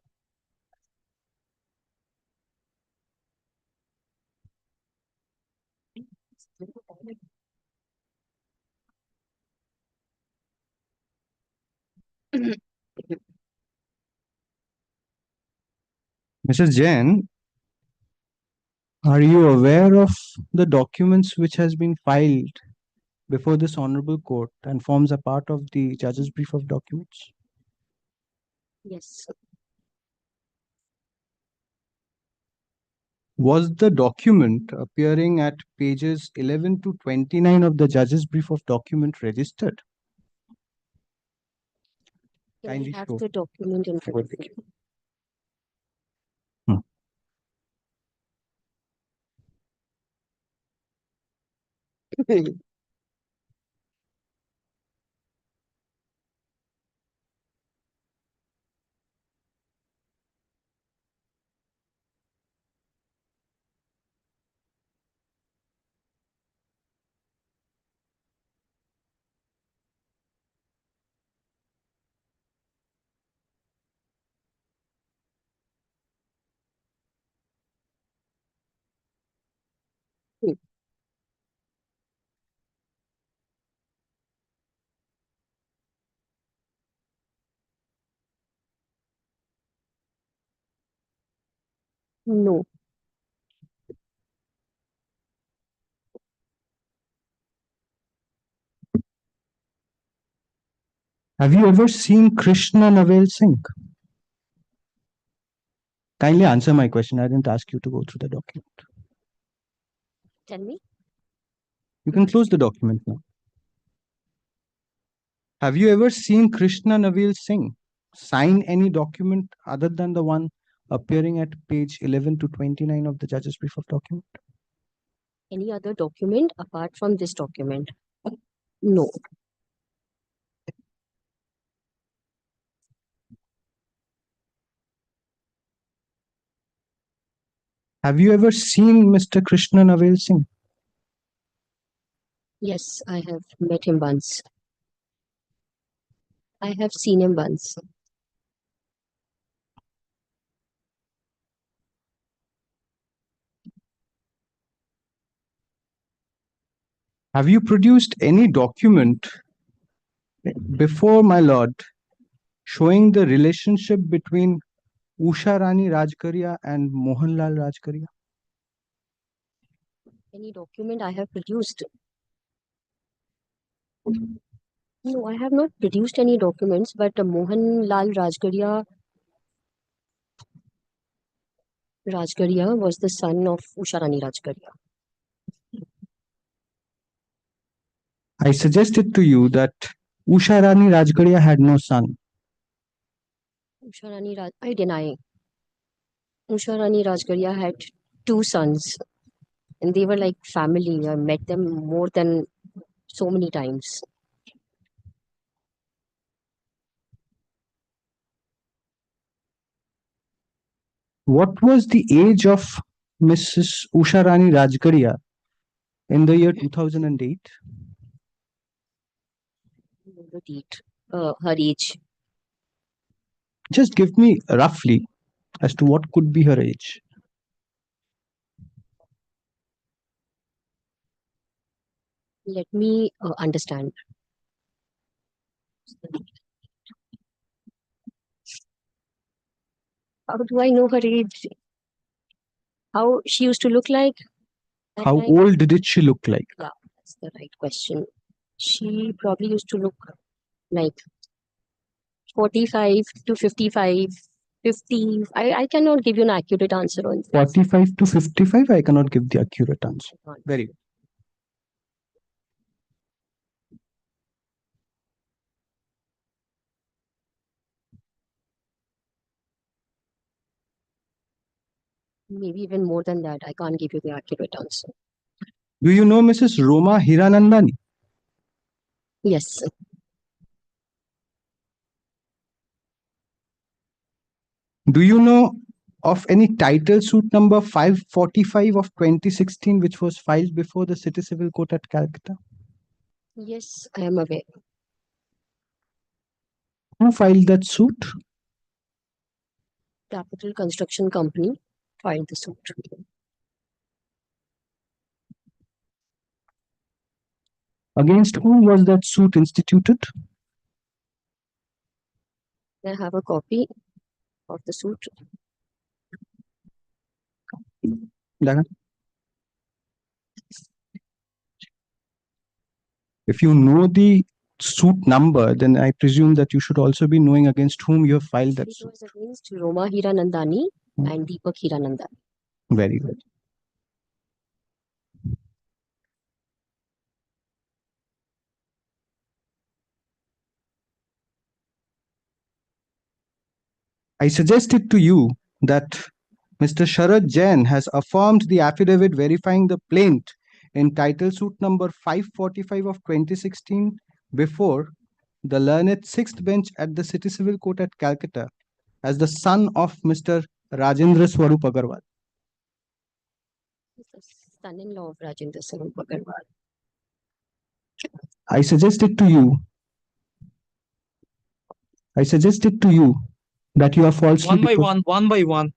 Mrs. Jain, are you aware of the documents which has been filed before this honorable court and forms a part of the judge's brief of documents? Yes. Was the document appearing at pages 11 to 29 of the judge's brief of document registered? Can I Kindly have show. the document in front of me? No. Have you ever seen Krishna Navel Singh? Kindly answer my question. I didn't ask you to go through the document. Tell me. You can close the document now. Have you ever seen Krishna Navel Singh sign any document other than the one appearing at page 11 to 29 of the judge's brief of document? Any other document apart from this document? No. Have you ever seen Mr. Krishna Navel Singh? Yes, I have met him once. I have seen him once. Have you produced any document before my lord showing the relationship between Usha Rani Rajkaria and Mohanlal Rajkaria? Any document I have produced? No, I have not produced any documents, but Mohanlal Rajkaria was the son of Usha Rani Rajkaria. I suggested to you that Usha Rani Rajkaria had no son. I deny. Usha Rani Rajkaria had two sons, and they were like family. I met them more than so many times. What was the age of Mrs. Usha Rani Rajkaria in the year 2008? Her age. Just give me roughly as to what could be her age. Let me understand. How do I know her age? How she used to look like? How old did she look like? Yeah, that's the right question. She probably used to look like 45 to 55, 50. I cannot give you an accurate answer on this. 45 to 55, I cannot give the accurate answer. Very good. Maybe even more than that. I can't give you the accurate answer. Do you know Mrs. Roma Hiranandani? Yes. Do you know of any title suit number 545 of 2016 which was filed before the City Civil Court at Calcutta? Yes, I am aware. Who filed that suit? Capital Construction Company filed the suit. Against whom was that suit instituted? I have a copy of the suit. Dagan. If you know the suit number, then I presume that you should also be knowing against whom you have filed that It suit. was against Roma Hiranandani Hmm. and Deepak Hiranandani. Very good. I suggested to you that Mr. Sharad Jain has affirmed the affidavit verifying the plaint in title suit number 545 of 2016 before the learned sixth bench at the City Civil Court at Calcutta as the son of Mr. Rajendra Swarup Agarwal. He's the son-in-law of Rajendra Swarup Agarwal. I suggested to you that you are falsely One by deposed. one by one.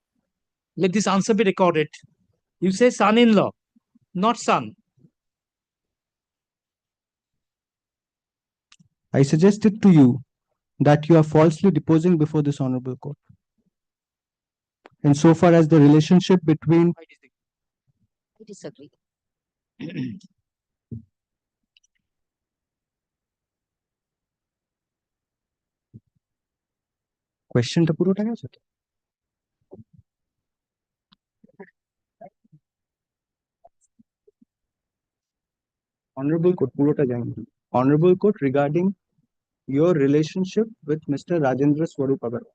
Let this answer be recorded. You say son-in-law, not son. I suggested to you that you are falsely deposing before this honorable court. Insofar as the relationship between I disagree. question টা পুরোটা গেছে তো? Honorable court পুরোটা যায়নি। Honorable court regarding your relationship with Mr. Rajendra Swarup Agarwal.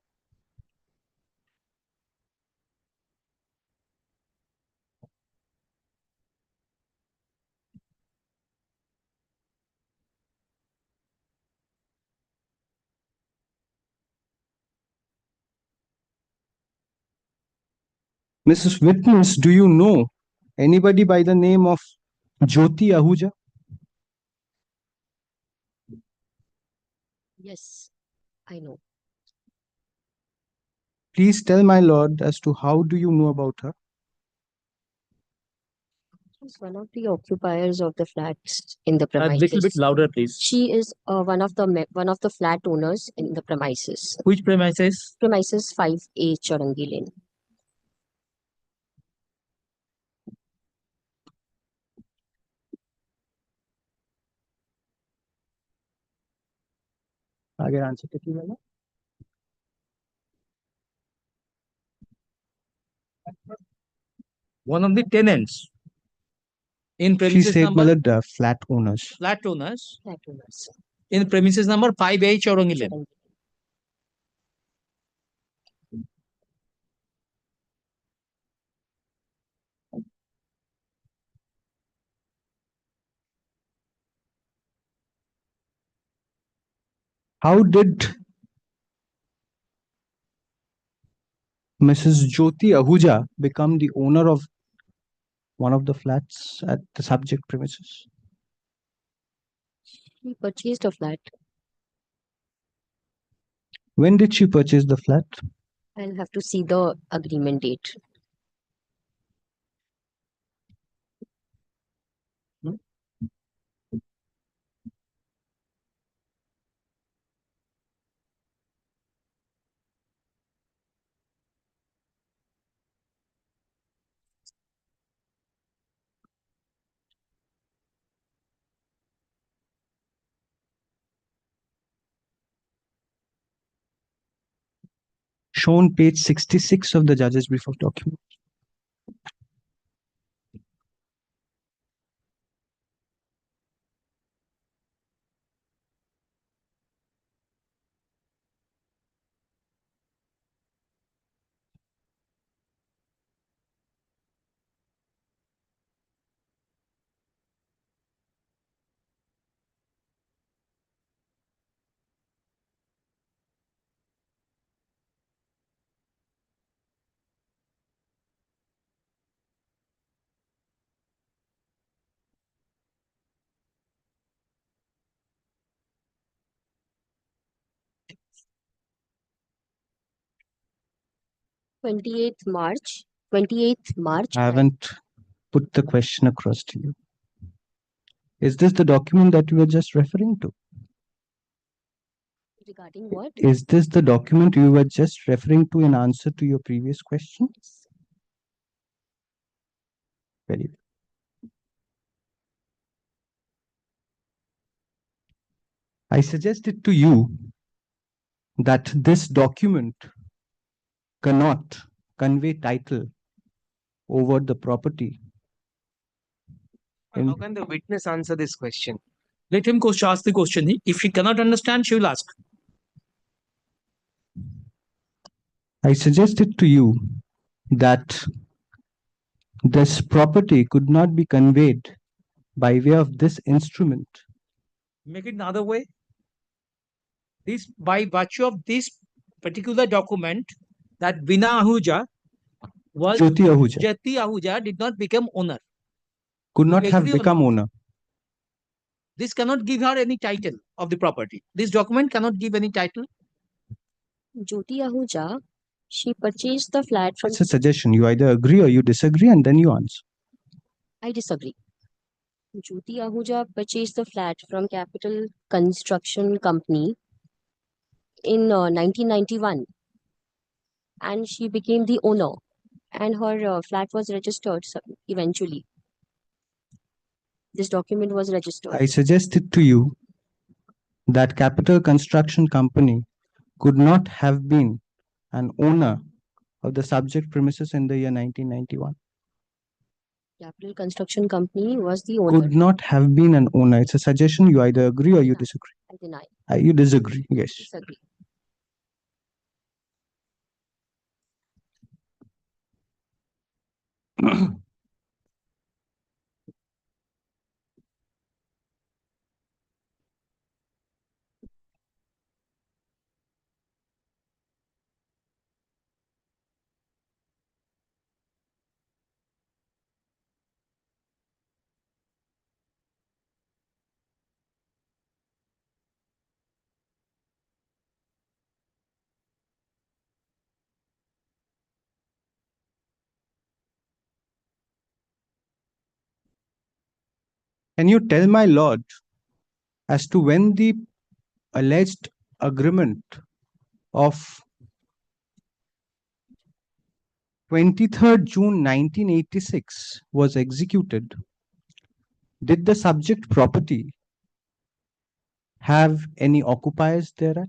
Mrs. Witness, do you know anybody by the name of Jyoti Ahuja? Yes, I know. Please tell my lord as to how do you know about her? She's one of the occupiers of the flats in the A premises. little bit louder, please. She is one of the flat owners in the premises. Which premises? Premises 5A Charangi Lane. আগের আনসারটা কি বলো? One of the tenants in She premises said number malad flat owners. flat owners Flat owners. in premises number 5A Chaurangi Lane. Charangi. How did Mrs. Jyoti Ahuja become the owner of one of the flats at the subject premises? She purchased a flat. When did she purchase the flat? I'll have to see the agreement date. Shown page 66 of the judge's brief of document. Twenty-eighth March. 28th March. I haven't put the question across to you. Is this the document that you were just referring to? Regarding what? Is this the document you were just referring to in answer to your previous question? Very good. I suggested to you that this document cannot convey title over the property. How can the witness answer this question? Let him ask the question. If she cannot understand, she will ask. I suggested to you that this property could not be conveyed by way of this instrument. Make it another way. This, by virtue of this particular document, that Bina Ahuja was Jyoti Ahuja Jyoti Ahuja did not become owner. could You not have agree or become not? owner. This cannot give her any title of the property. This document cannot give any title. Jyoti Ahuja, she purchased the flat from. It's a suggestion. You either agree or you disagree, and then you answer. I disagree. Jyoti Ahuja purchased the flat from Capital Construction Company in 1991, and she became the owner, and her flat was registered eventually. This document was registered. I suggested to you that Capital Construction Company could not have been an owner of the subject premises in the year 1991. Capital Construction Company was the owner. Could not have been an owner. It's a suggestion. You either agree or you disagree. I deny. You disagree. Yes. Disagree. Can you tell my lord as to when the alleged agreement of 23rd June 1986 was executed? Did the subject property have any occupiers thereat?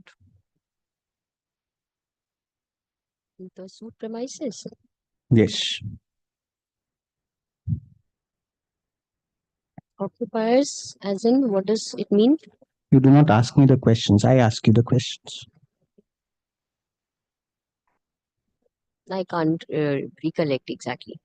The suit premises. Yes. Occupiers, as in, what does it mean? You do not ask me the questions. I ask you the questions. I can't recollect exactly.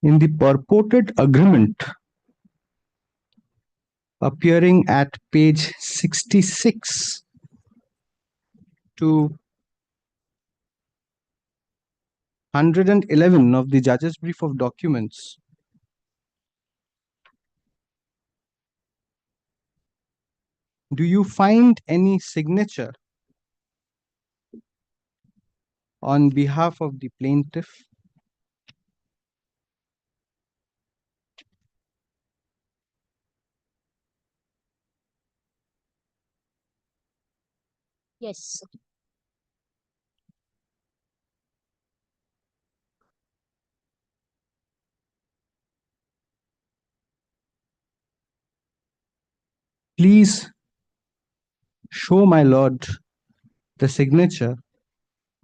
In the purported agreement appearing at page 66 to 111 of the judge's brief of documents, do you find any signature on behalf of the plaintiff? Yes. Please show my lord the signature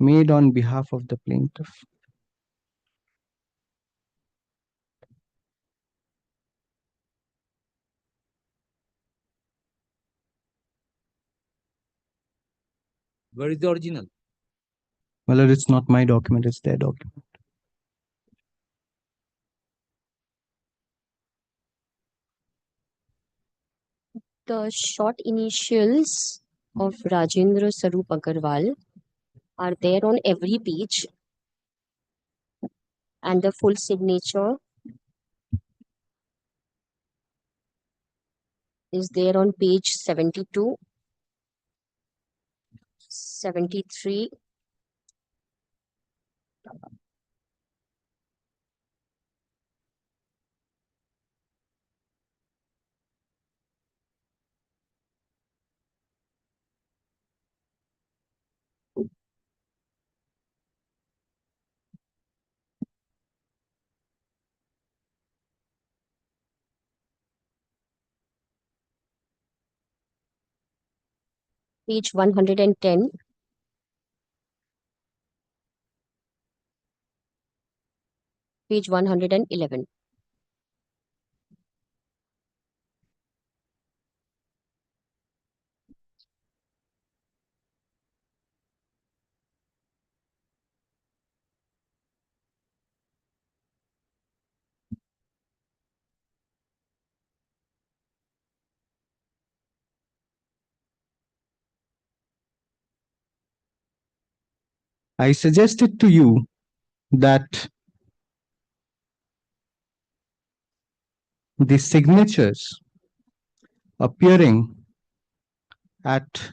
made on behalf of the plaintiff. Where is the original? Well, it's not my document, it's their document. The short initials of Rajendra Sarup Agarwal are there on every page, and the full signature is there on page 72. 73, page 110, page 111. I suggested to you that the signatures appearing at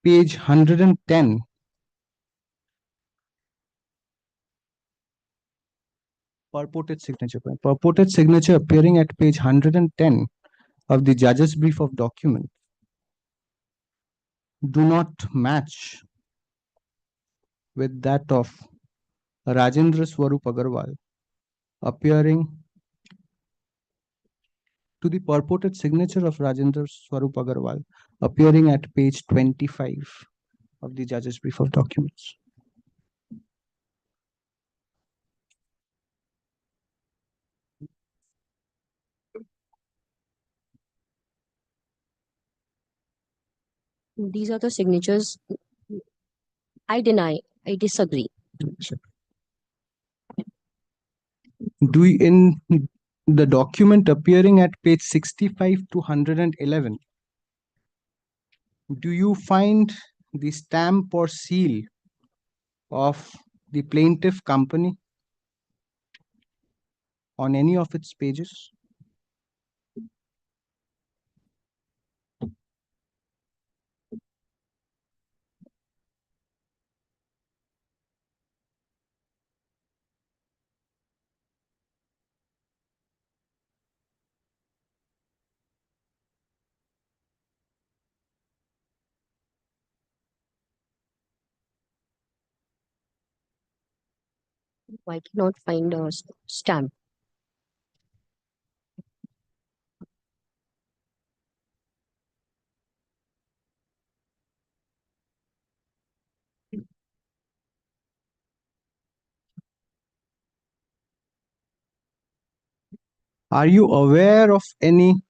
page 110 purported signature appearing at page 110 of the judge's brief of document do not match with that of Rajendra Swarup Agarwal appearing to the purported signature of Rajendra Swarup Agarwal appearing at page 25 of the judge's brief of documents. These are the signatures. I deny, I disagree. Do you, in the document appearing at page 65 to 111, do you find the stamp or seal of the plaintiff company on any of its pages? I cannot find a stamp. Are you aware of any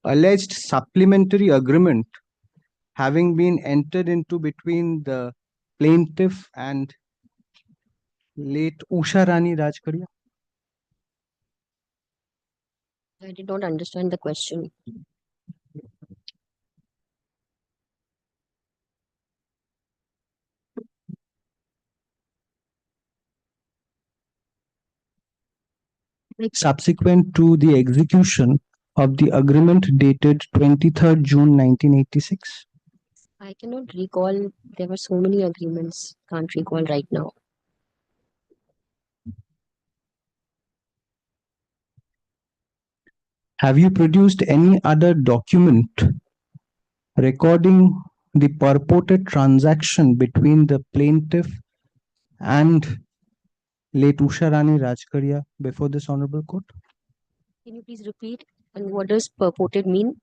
alleged supplementary agreement having been entered into between the plaintiff and late Usha Rani Rajkaria? I did not understand the question. Subsequent to the execution of the agreement dated 23rd June 1986? I cannot recall. There were so many agreements. Can't recall right now. Have you produced any other document recording the purported transaction between the plaintiff and late Usha Rani Rajkaria before this honorable court? Can you please repeat? And what does purported mean?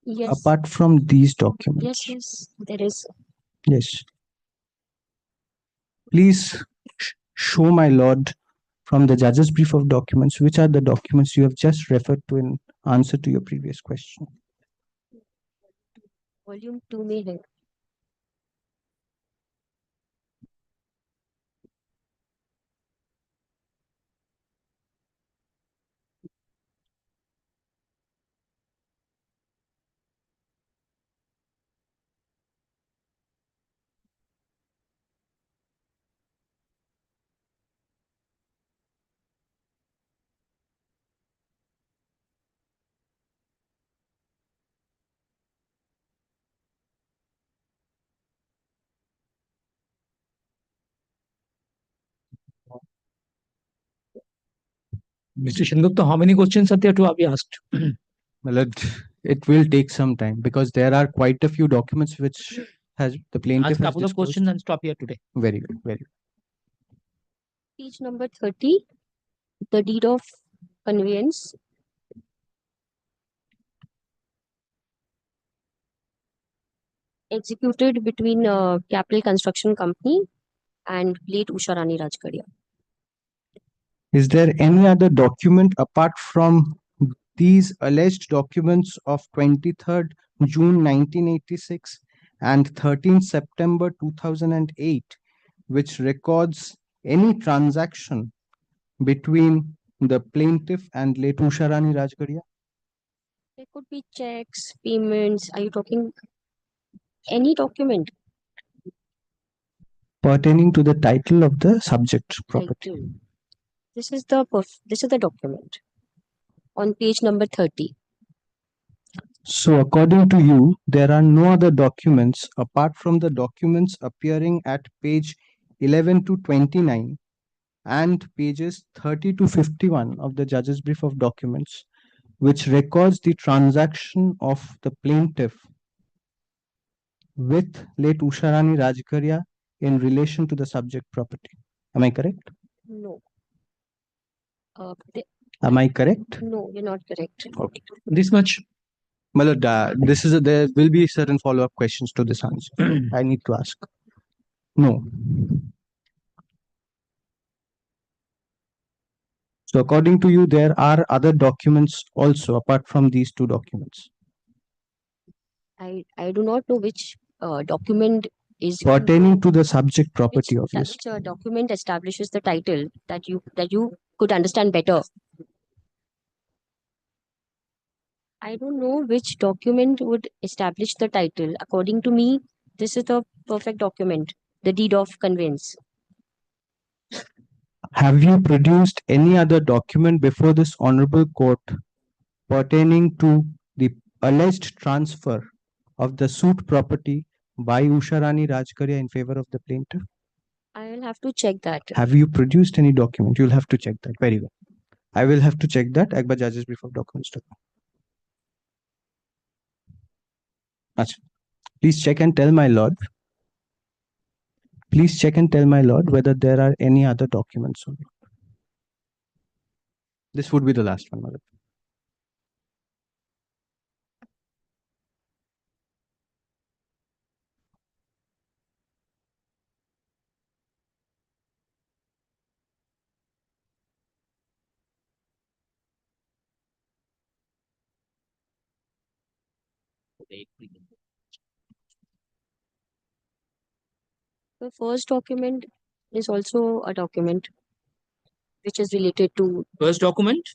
Yes. Apart from these documents? Yes, yes, there is. Yes. Please show my lord from the judge's brief of documents which are the documents you have just referred to in answer to your previous question. Volume 2 में है. Mr. Sengupta, how many questions are there to be asked? Well, it will take some time because there are quite a few documents which has the plaintiff Ask a has couple of disclosed. questions and stop here today. Very good, very good. Page number 30, the deed of conveyance. Executed between Capital Construction Company and late Usha Rani Rajkaria. Is there any other document apart from these alleged documents of 23rd June 1986 and 13th September 2008, which records any transaction between the plaintiff and late Usha Rani Rajkaria? There could be checks, payments. Are you talking any document? Pertaining to the title of the subject property. Title. This is the document on page number 30. So according to you, there are no other documents apart from the documents appearing at page 11 to 29 and pages 30 to 51 of the judge's brief of documents, which records the transaction of the plaintiff with late Usha Rani Rajkaria in relation to the subject property. Am I correct? No. Am I correct? No, you're not correct. Okay. This much. Malad, there will be certain follow-up questions to this answer. I need to ask. No. So according to you, there are other documents also apart from these two documents. I do not know which document is Pertaining to the subject property of this. which document establishes the title that you could understand better. I don't know which document would establish the title. According to me, this is the perfect document, the deed of conveyance. Have you produced any other document before this honorable court pertaining to the alleged transfer of the suit property by Usha Rani Rajkaria in favor of the plaintiff? I will have to check that. Have you produced any document? You'll have to check that. Very well. I will have to check that. Akbar Judge's brief of documents. Please check and tell my lord. Please check and tell my lord whether there are any other documents or not. This would be the last one, my lord. The first document is also a document which is related to First document?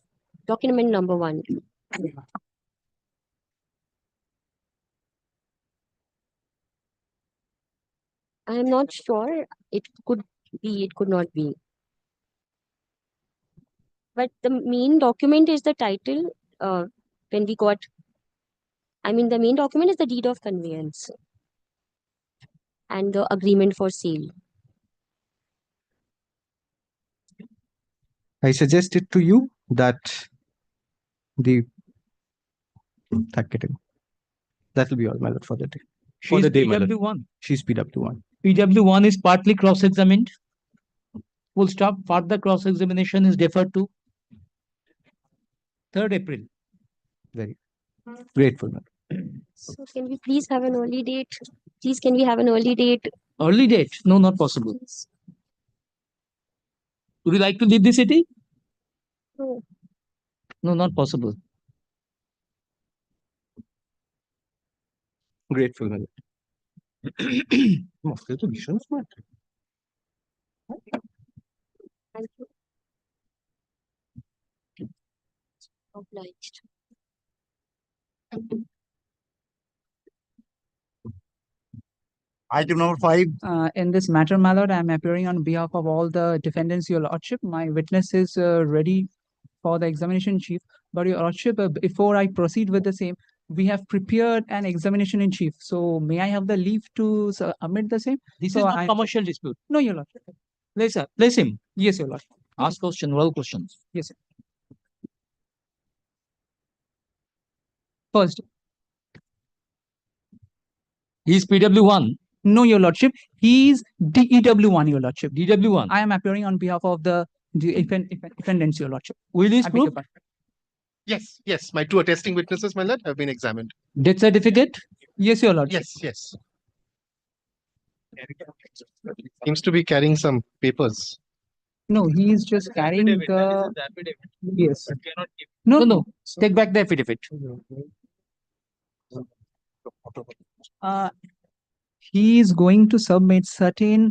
document number 1. I am not sure. It could be, it could not be. But the main document is the title. When we got, the main document is the deed of conveyance and the agreement for sale. I suggested to you that that will be all, my lord, for the day. For She's the day, my lord. PW1. She's PW1. PW1 is partly cross-examined. Full stop. Further cross-examination is deferred to 3rd April. Very grateful, my lord. So can we please have an early date? Please, can we have an early date? Early date? No, not possible. Would you like to leave the city? No. No, not possible. Grateful, my lord. Thank you. Obliged. Item number 5. In this matter, my lord, I am appearing on behalf of all the defendants, your lordship. My witness is ready for the examination chief. But your lordship, before I proceed with the same, we have prepared an examination in chief. So may I have the leave to submit the same? This So is not I- commercial dispute. No, your lordship. Place him. Place him. Yes, your lordship. Ask question, well questions. Yes, sir. first. He's PW1. No, your lordship, he is DEW1, your lordship. DW1. I am appearing on behalf of the defendants, your lordship. Will this I beg your prove? pardon. Yes, yes. My two attesting witnesses, my lord, have been examined. Death certificate? Yes, your lordship. Yes, yes. Seems to be carrying some papers. No, he is just carrying the. Yes. No, no. Take back the affidavit. He is going to submit certain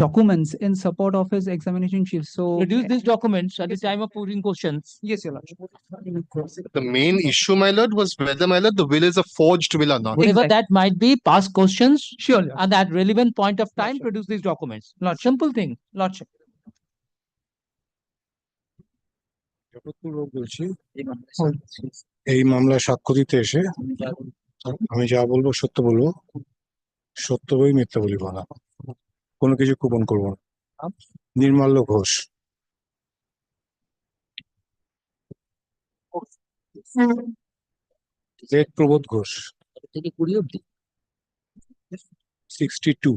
documents in support of his examination chief. So Produce these documents at the time of putting questions. yes, your lordship. The main issue, my lord, was whether, my lord, the will is a forged will or not. Whatever that might be, past questions. Sure, Lordship. At that relevant point of time, produce these documents. Simple thing. Lordship. বলছি এই মামলা সাক্ষ্য দিতে এসে আমি যা বলবো সত্য বলবো, সত্য বই মিথ্যা বলিব না, কোনো কিছু গোপন করবো না। নির্মাল্য ঘোষ। লেট প্রবোধ ঘোষ। 62।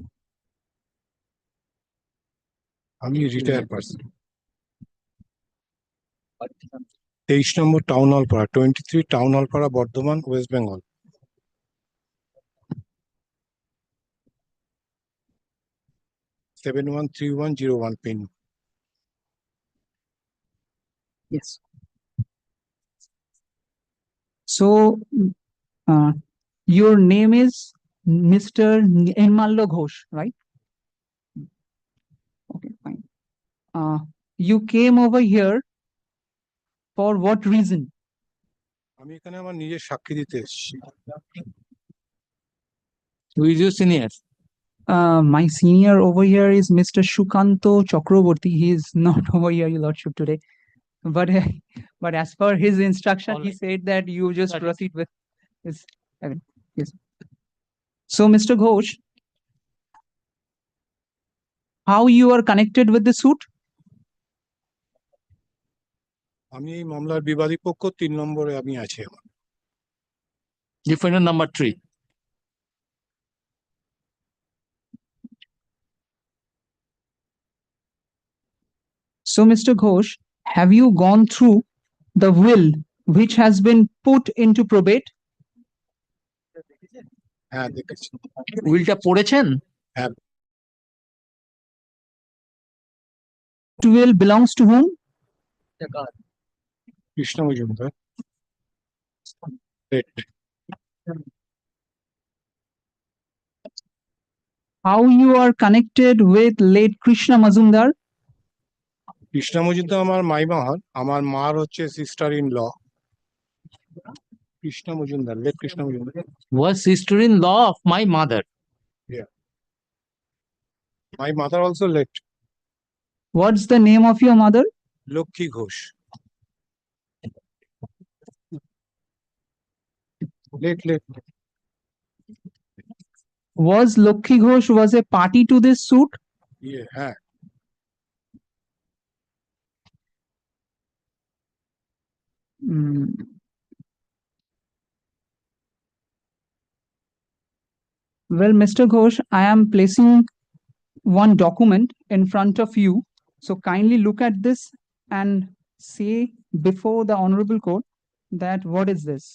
আমি রিটায়ার পার্সন। 23 নম্বর টাউন হল পাড়া, 23 টাউন হল পাড়া, Bardhaman, West Bengal. Seven 3101 pin. Yes. So, your name is Mr. Nirmalla Ghosh, right? Okay, fine. You came over here for what reason? আমি এখানে আমার নিজের সাক্ষী দিতে এসেছি। Who is your senior? My senior over here is Mr. Shukanto Chakraborty. He is not over here, your lordship, today. But as per his instruction, he said that you just proceed with this. Yes. So, Mr. Ghosh, how you are connected with the suit? আমি এই মামলার বিবাদী পক্ষ, 3 নম্বরে আমি আছি এখন। Defendant number 3. So, Mr. Ghosh, have you gone through the will which has been put into probate? হ্যাঁ দেখেছি। উইলটা পড়েছেন? হ্যাঁ। Will belongs to whom? Krishna Majumdar. How you are connected with late Krishna Mazumdar? Krishna Majumdar আমার মাইমা হন, আমার মার হচ্ছে sister in law. Krishna Majumdar, late Krishna Majumdar. Was sister-in-law of my mother. Yeah. My mother also left. What's the name of your mother? Lakshmi Ghosh. Let. Was Lokhi Ghosh was a party to this suit? Yeah, হ্যাঁ। Well, Mr. Ghosh, I am placing one document in front of you. So kindly look at this and say before the Honorable Court that what is this?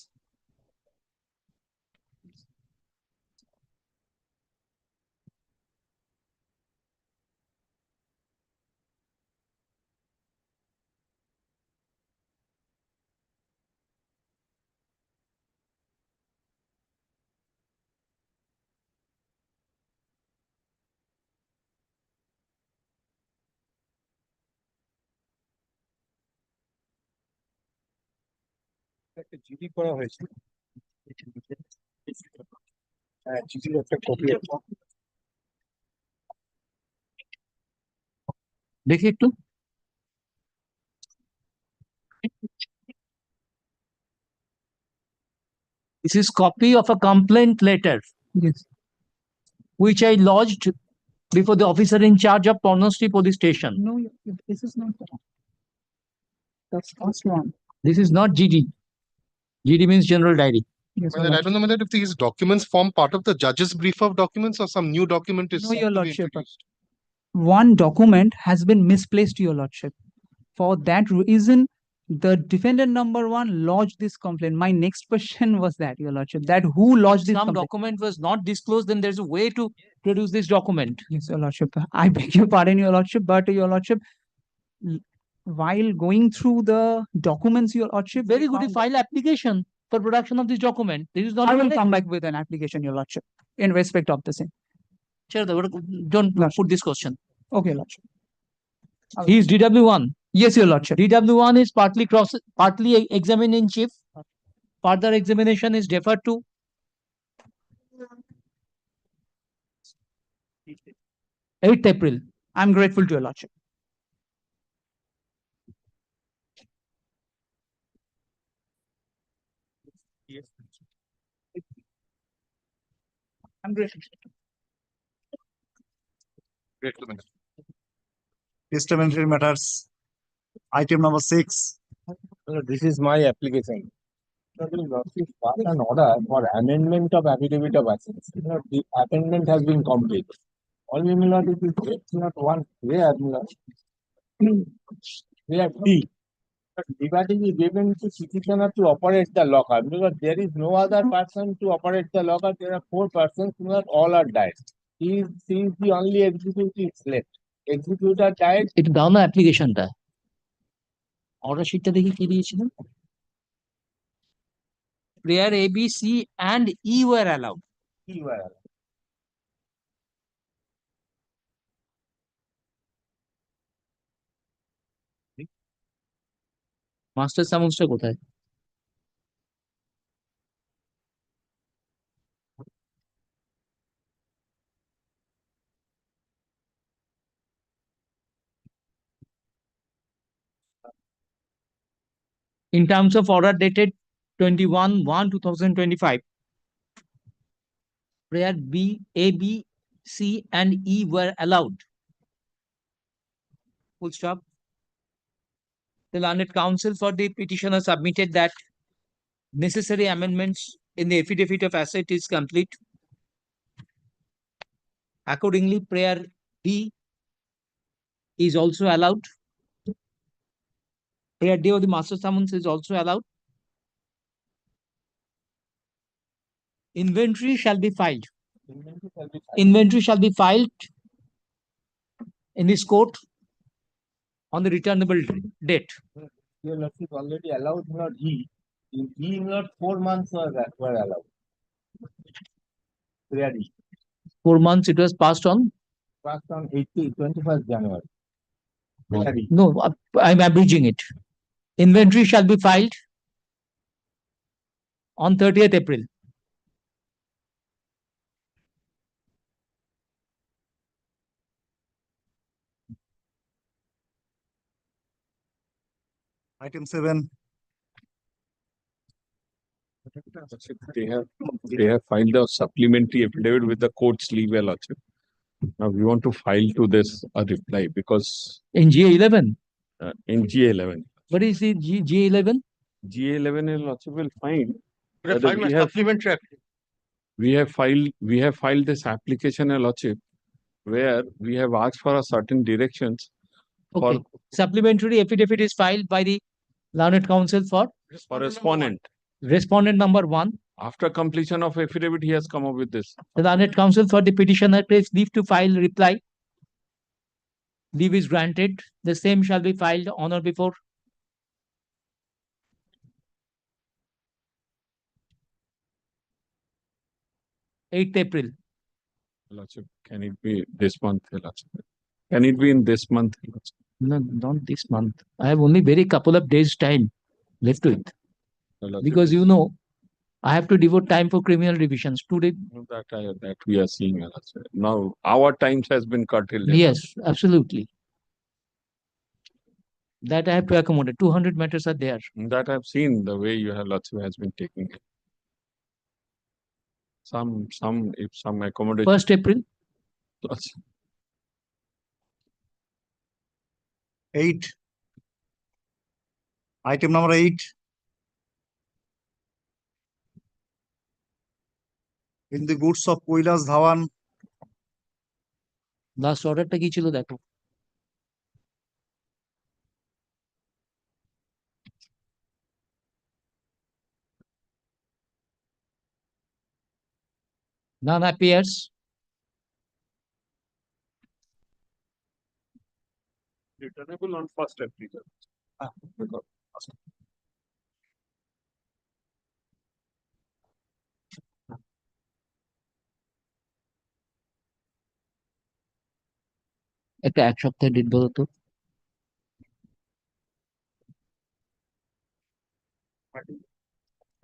একটা GD করা হয়েছে। হ্যাঁ, জিডির একটা copy আছে। দেখি একটু। This is copy of a complaint letter. Yes. Which I lodged before the officer in charge of Pornostree police station. No, this is not that. That's first one. This is not GD. GD means general diary. Yes, My Your lord, I Lordship. don't know whether if these documents form part of the judge's brief of documents or some new document is No, sought Your to be Lordship. introduced. One document has been misplaced, Your Lordship. For that reason, the defendant number one lodged this complaint. My next question was that, Your Lordship, that who lodged this Some complaint? document was not disclosed, then there's a way to produce this document. Yes, Your Lordship. I beg your pardon, Your Lordship, but Your Lordship, l- while going through the documents, Your Lordship, Very we good. You found- file application for production of this document. This is not. I will come back with an application, Your Lordship, in respect of the same. Chair, don't put this question. Okay, Your Lordship. He is DW1. Yes, Your Lordship. DW1 is partly examined in chief. Further examination is deferred to 8th April. I'm grateful to Your Lordship. I'm grateful. Testamentary matters. Item number 6. This is my application. Pass an order for amendment of affidavit of assets. The amendment has been complete. Only it is not one where where D. Liberty is given to petitioner to operate the locker because there is no other person to operate the locker. There are 4 persons, not all are died. She is the only executive left. Executor died. এটা দাও না অ্যাপ্লিকেশনটা order শিটটা দেখি কি দিয়েছিলেন prayer A, B, C and E were allowed. Master সামন্সটা কোথায় in terms of order dated 21/1/2025 prayer A, B, C and E were allowed. Full stop. The learned counsel for the petitioner submitted that necessary amendments in the affidavit of asset is complete. Accordingly, prayer D is also allowed. Prayer D of the master summons is also allowed. Inventory shall be filed. Inventory shall be filed in this court on the returnable date. Your Lordship already allowed not E. In E, not 4 months were allowed. Prayer E. 4 months it was passed on. Passed on 21st January. Prayer E. No, I'm abridging it. Inventory shall be filed on 30th April. Item 7. They have filed a supplementary affidavit with the court's leave, Your Lordship. Now we want to file to this a reply because In GA11. In GA11. What is the GA11? GA11, Your Lordship will find. But I whether filed my supplementary application. we have filed this application, Your Lordship, where we have asked for a certain directions Okay. Supplementary affidavit is filed by the learned counsel for respondent. Respondent number 1. After completion of affidavit, he has come up with this. The learned counsel for the petitioner takes leave to file reply. Leave is granted. The same shall be filed on or before 8th April. Your Lordship, can it be this month, Your Lordship? Can it be in this month, Your Lordship? No, not this month. I have only very couple of days time left to it. Your Lordship, Because you know, I have to devote time for criminal revisions. Today, that we are seeing, Your Lordship. Now our times has been curtailed. Your yes, absolutely. That I have to accommodate. 200 matters are there. Lordship. That I've seen the way you have Lordship has been taking it. If some accommodation. 1st April. Lordship. 8. Item number 8. in the goods of Kailas Dhawan, last অর্ডারটা কি ছিল দেখো। None appears. Returnable on 1st April. Because একটা এক সপ্তাহের date বলো তো।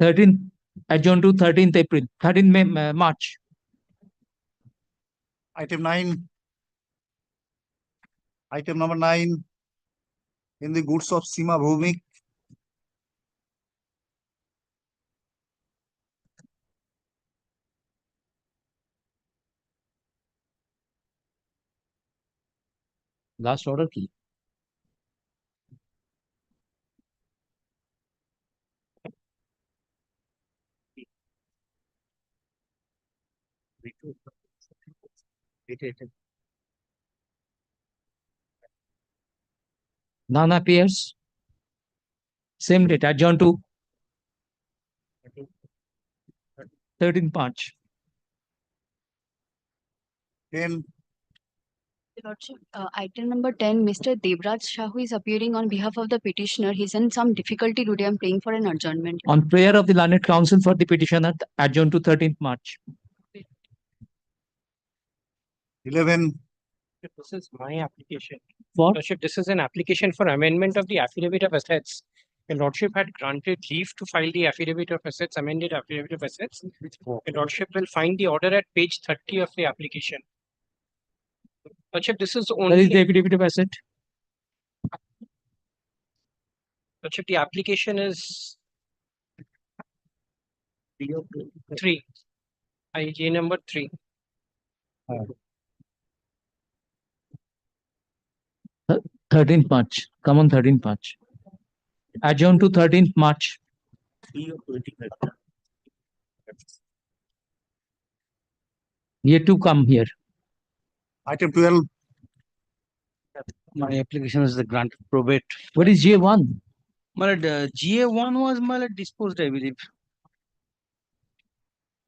13th adjourn to 13th April, 13th March. item 9. Item number 9, in the goods of Sima Bhumik, last order কি? None appears. Same date, adjourn to 13th March. 10. Your Lordship, item number 10, Mr. Devraj Shahu is appearing on behalf of the petitioner. He's in some difficulty today. I'm praying for an adjournment. On prayer of the learned counsel for the petitioner, adjourn to 13th March. 11. This is my application. For? Lordship, this is an application for amendment of the affidavit of assets. Your Lordship had granted leave to file the affidavit of assets, amended affidavit of assets. Your Lordship will find the order at page 30 of the application. Lordship, this is Where is only, the affidavit of asset? Lordship, the application is 3. IG number 3. 13th March. Come on 13th March. Adjourn to 13th March. Here to come here. Item 12. My application is the grant probate. What is GA1? My lord, GA1 was my lord disposed, I believe.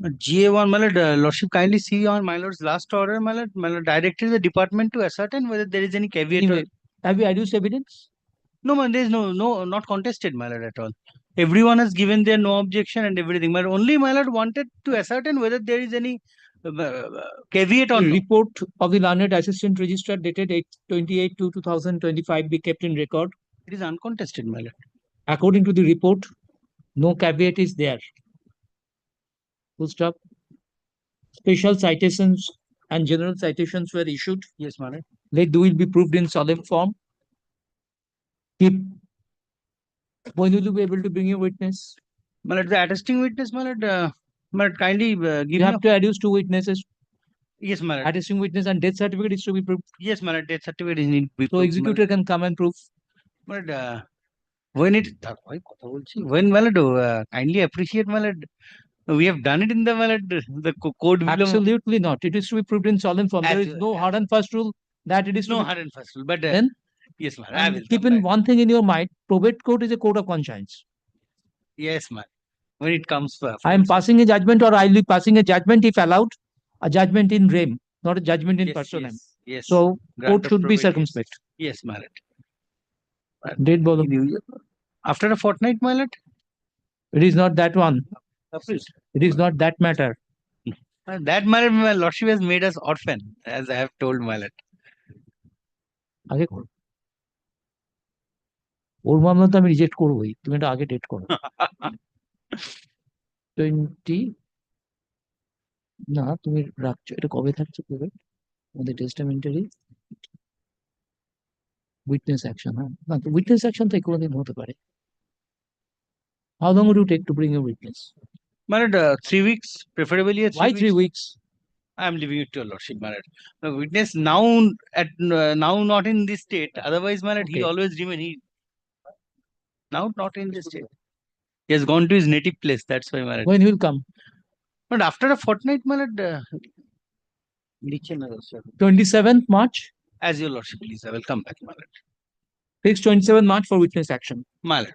GA1, my lord, Lordship kindly see on my lord's last order, my lord directed the department to ascertain whether there is any caveat. Anyway, have you adduced evidence? No, man, there is no, not contested, my lord, at all. Everyone has given their no objection and everything. But only my lord wanted to ascertain whether there is any caveat on The report of the learned assistant registrar dated 8/28/2025 be kept in record. It is uncontested, my lord. According to the report, no caveat is there. Full stop. Special citations and general citations were issued. Yes, my lord. Let the will be proved in solemn form. Keep. When will you be able to bring a witness? My lord, the attesting witness, my lord, kindly give You me have to adduce 2 witnesses. Yes, my lord. Attesting witness and death certificate is to be proved. Yes, my lord, death certificate is need to be So proved, executor can come and prove. But when it when my lord, kindly appreciate, my lord, we have done it in the my lord, the code below. Absolutely not. It is to be proved in solemn form. There As- is no hard and fast rule that it is to No be. hard and fast rule, but Then yes, my lord, I and will keep come in back. one thing in your mind, probate court is a court of conscience. Yes, my lord. When it comes for I am passing a judgment or I will be passing a judgment if allowed, a judgment in rem, not a judgment in yes, personam. yes, So grant court of should be probate, yes. circumspect. Yes, my lord. Date bolo. After a fortnight, my lord. It is not that one. It is not that matter. That my lord, my lordship has made us orphan, as I have told my lord. আগে করো ওর মামলা তো আমি reject করবোই তুমি এটা আগে date করো 20 না তুমি রাখছো এটা কবে থাকছে কবে আমাদের টেস্টামেন্টারি উইটনেস অ্যাকশন হ্যাঁ না তো উইটনেস অ্যাকশন তো কোনোদিন হতে পারে how long would you take to bring a witness My lord, 3 weeks, preferably a 3 why weeks. 3 weeks I am leaving it to your lordship, my lord. The witness now at now not in this state. Otherwise, my lord, he Okay. always remain. He now not in this state. He has gone to his native place. That's why, my lord. when he will come But after a fortnight, my lord, नीचे ना sir. 27th March, As your lordship please, I will come back, my lord. fixed 27th March for witness action. My lord.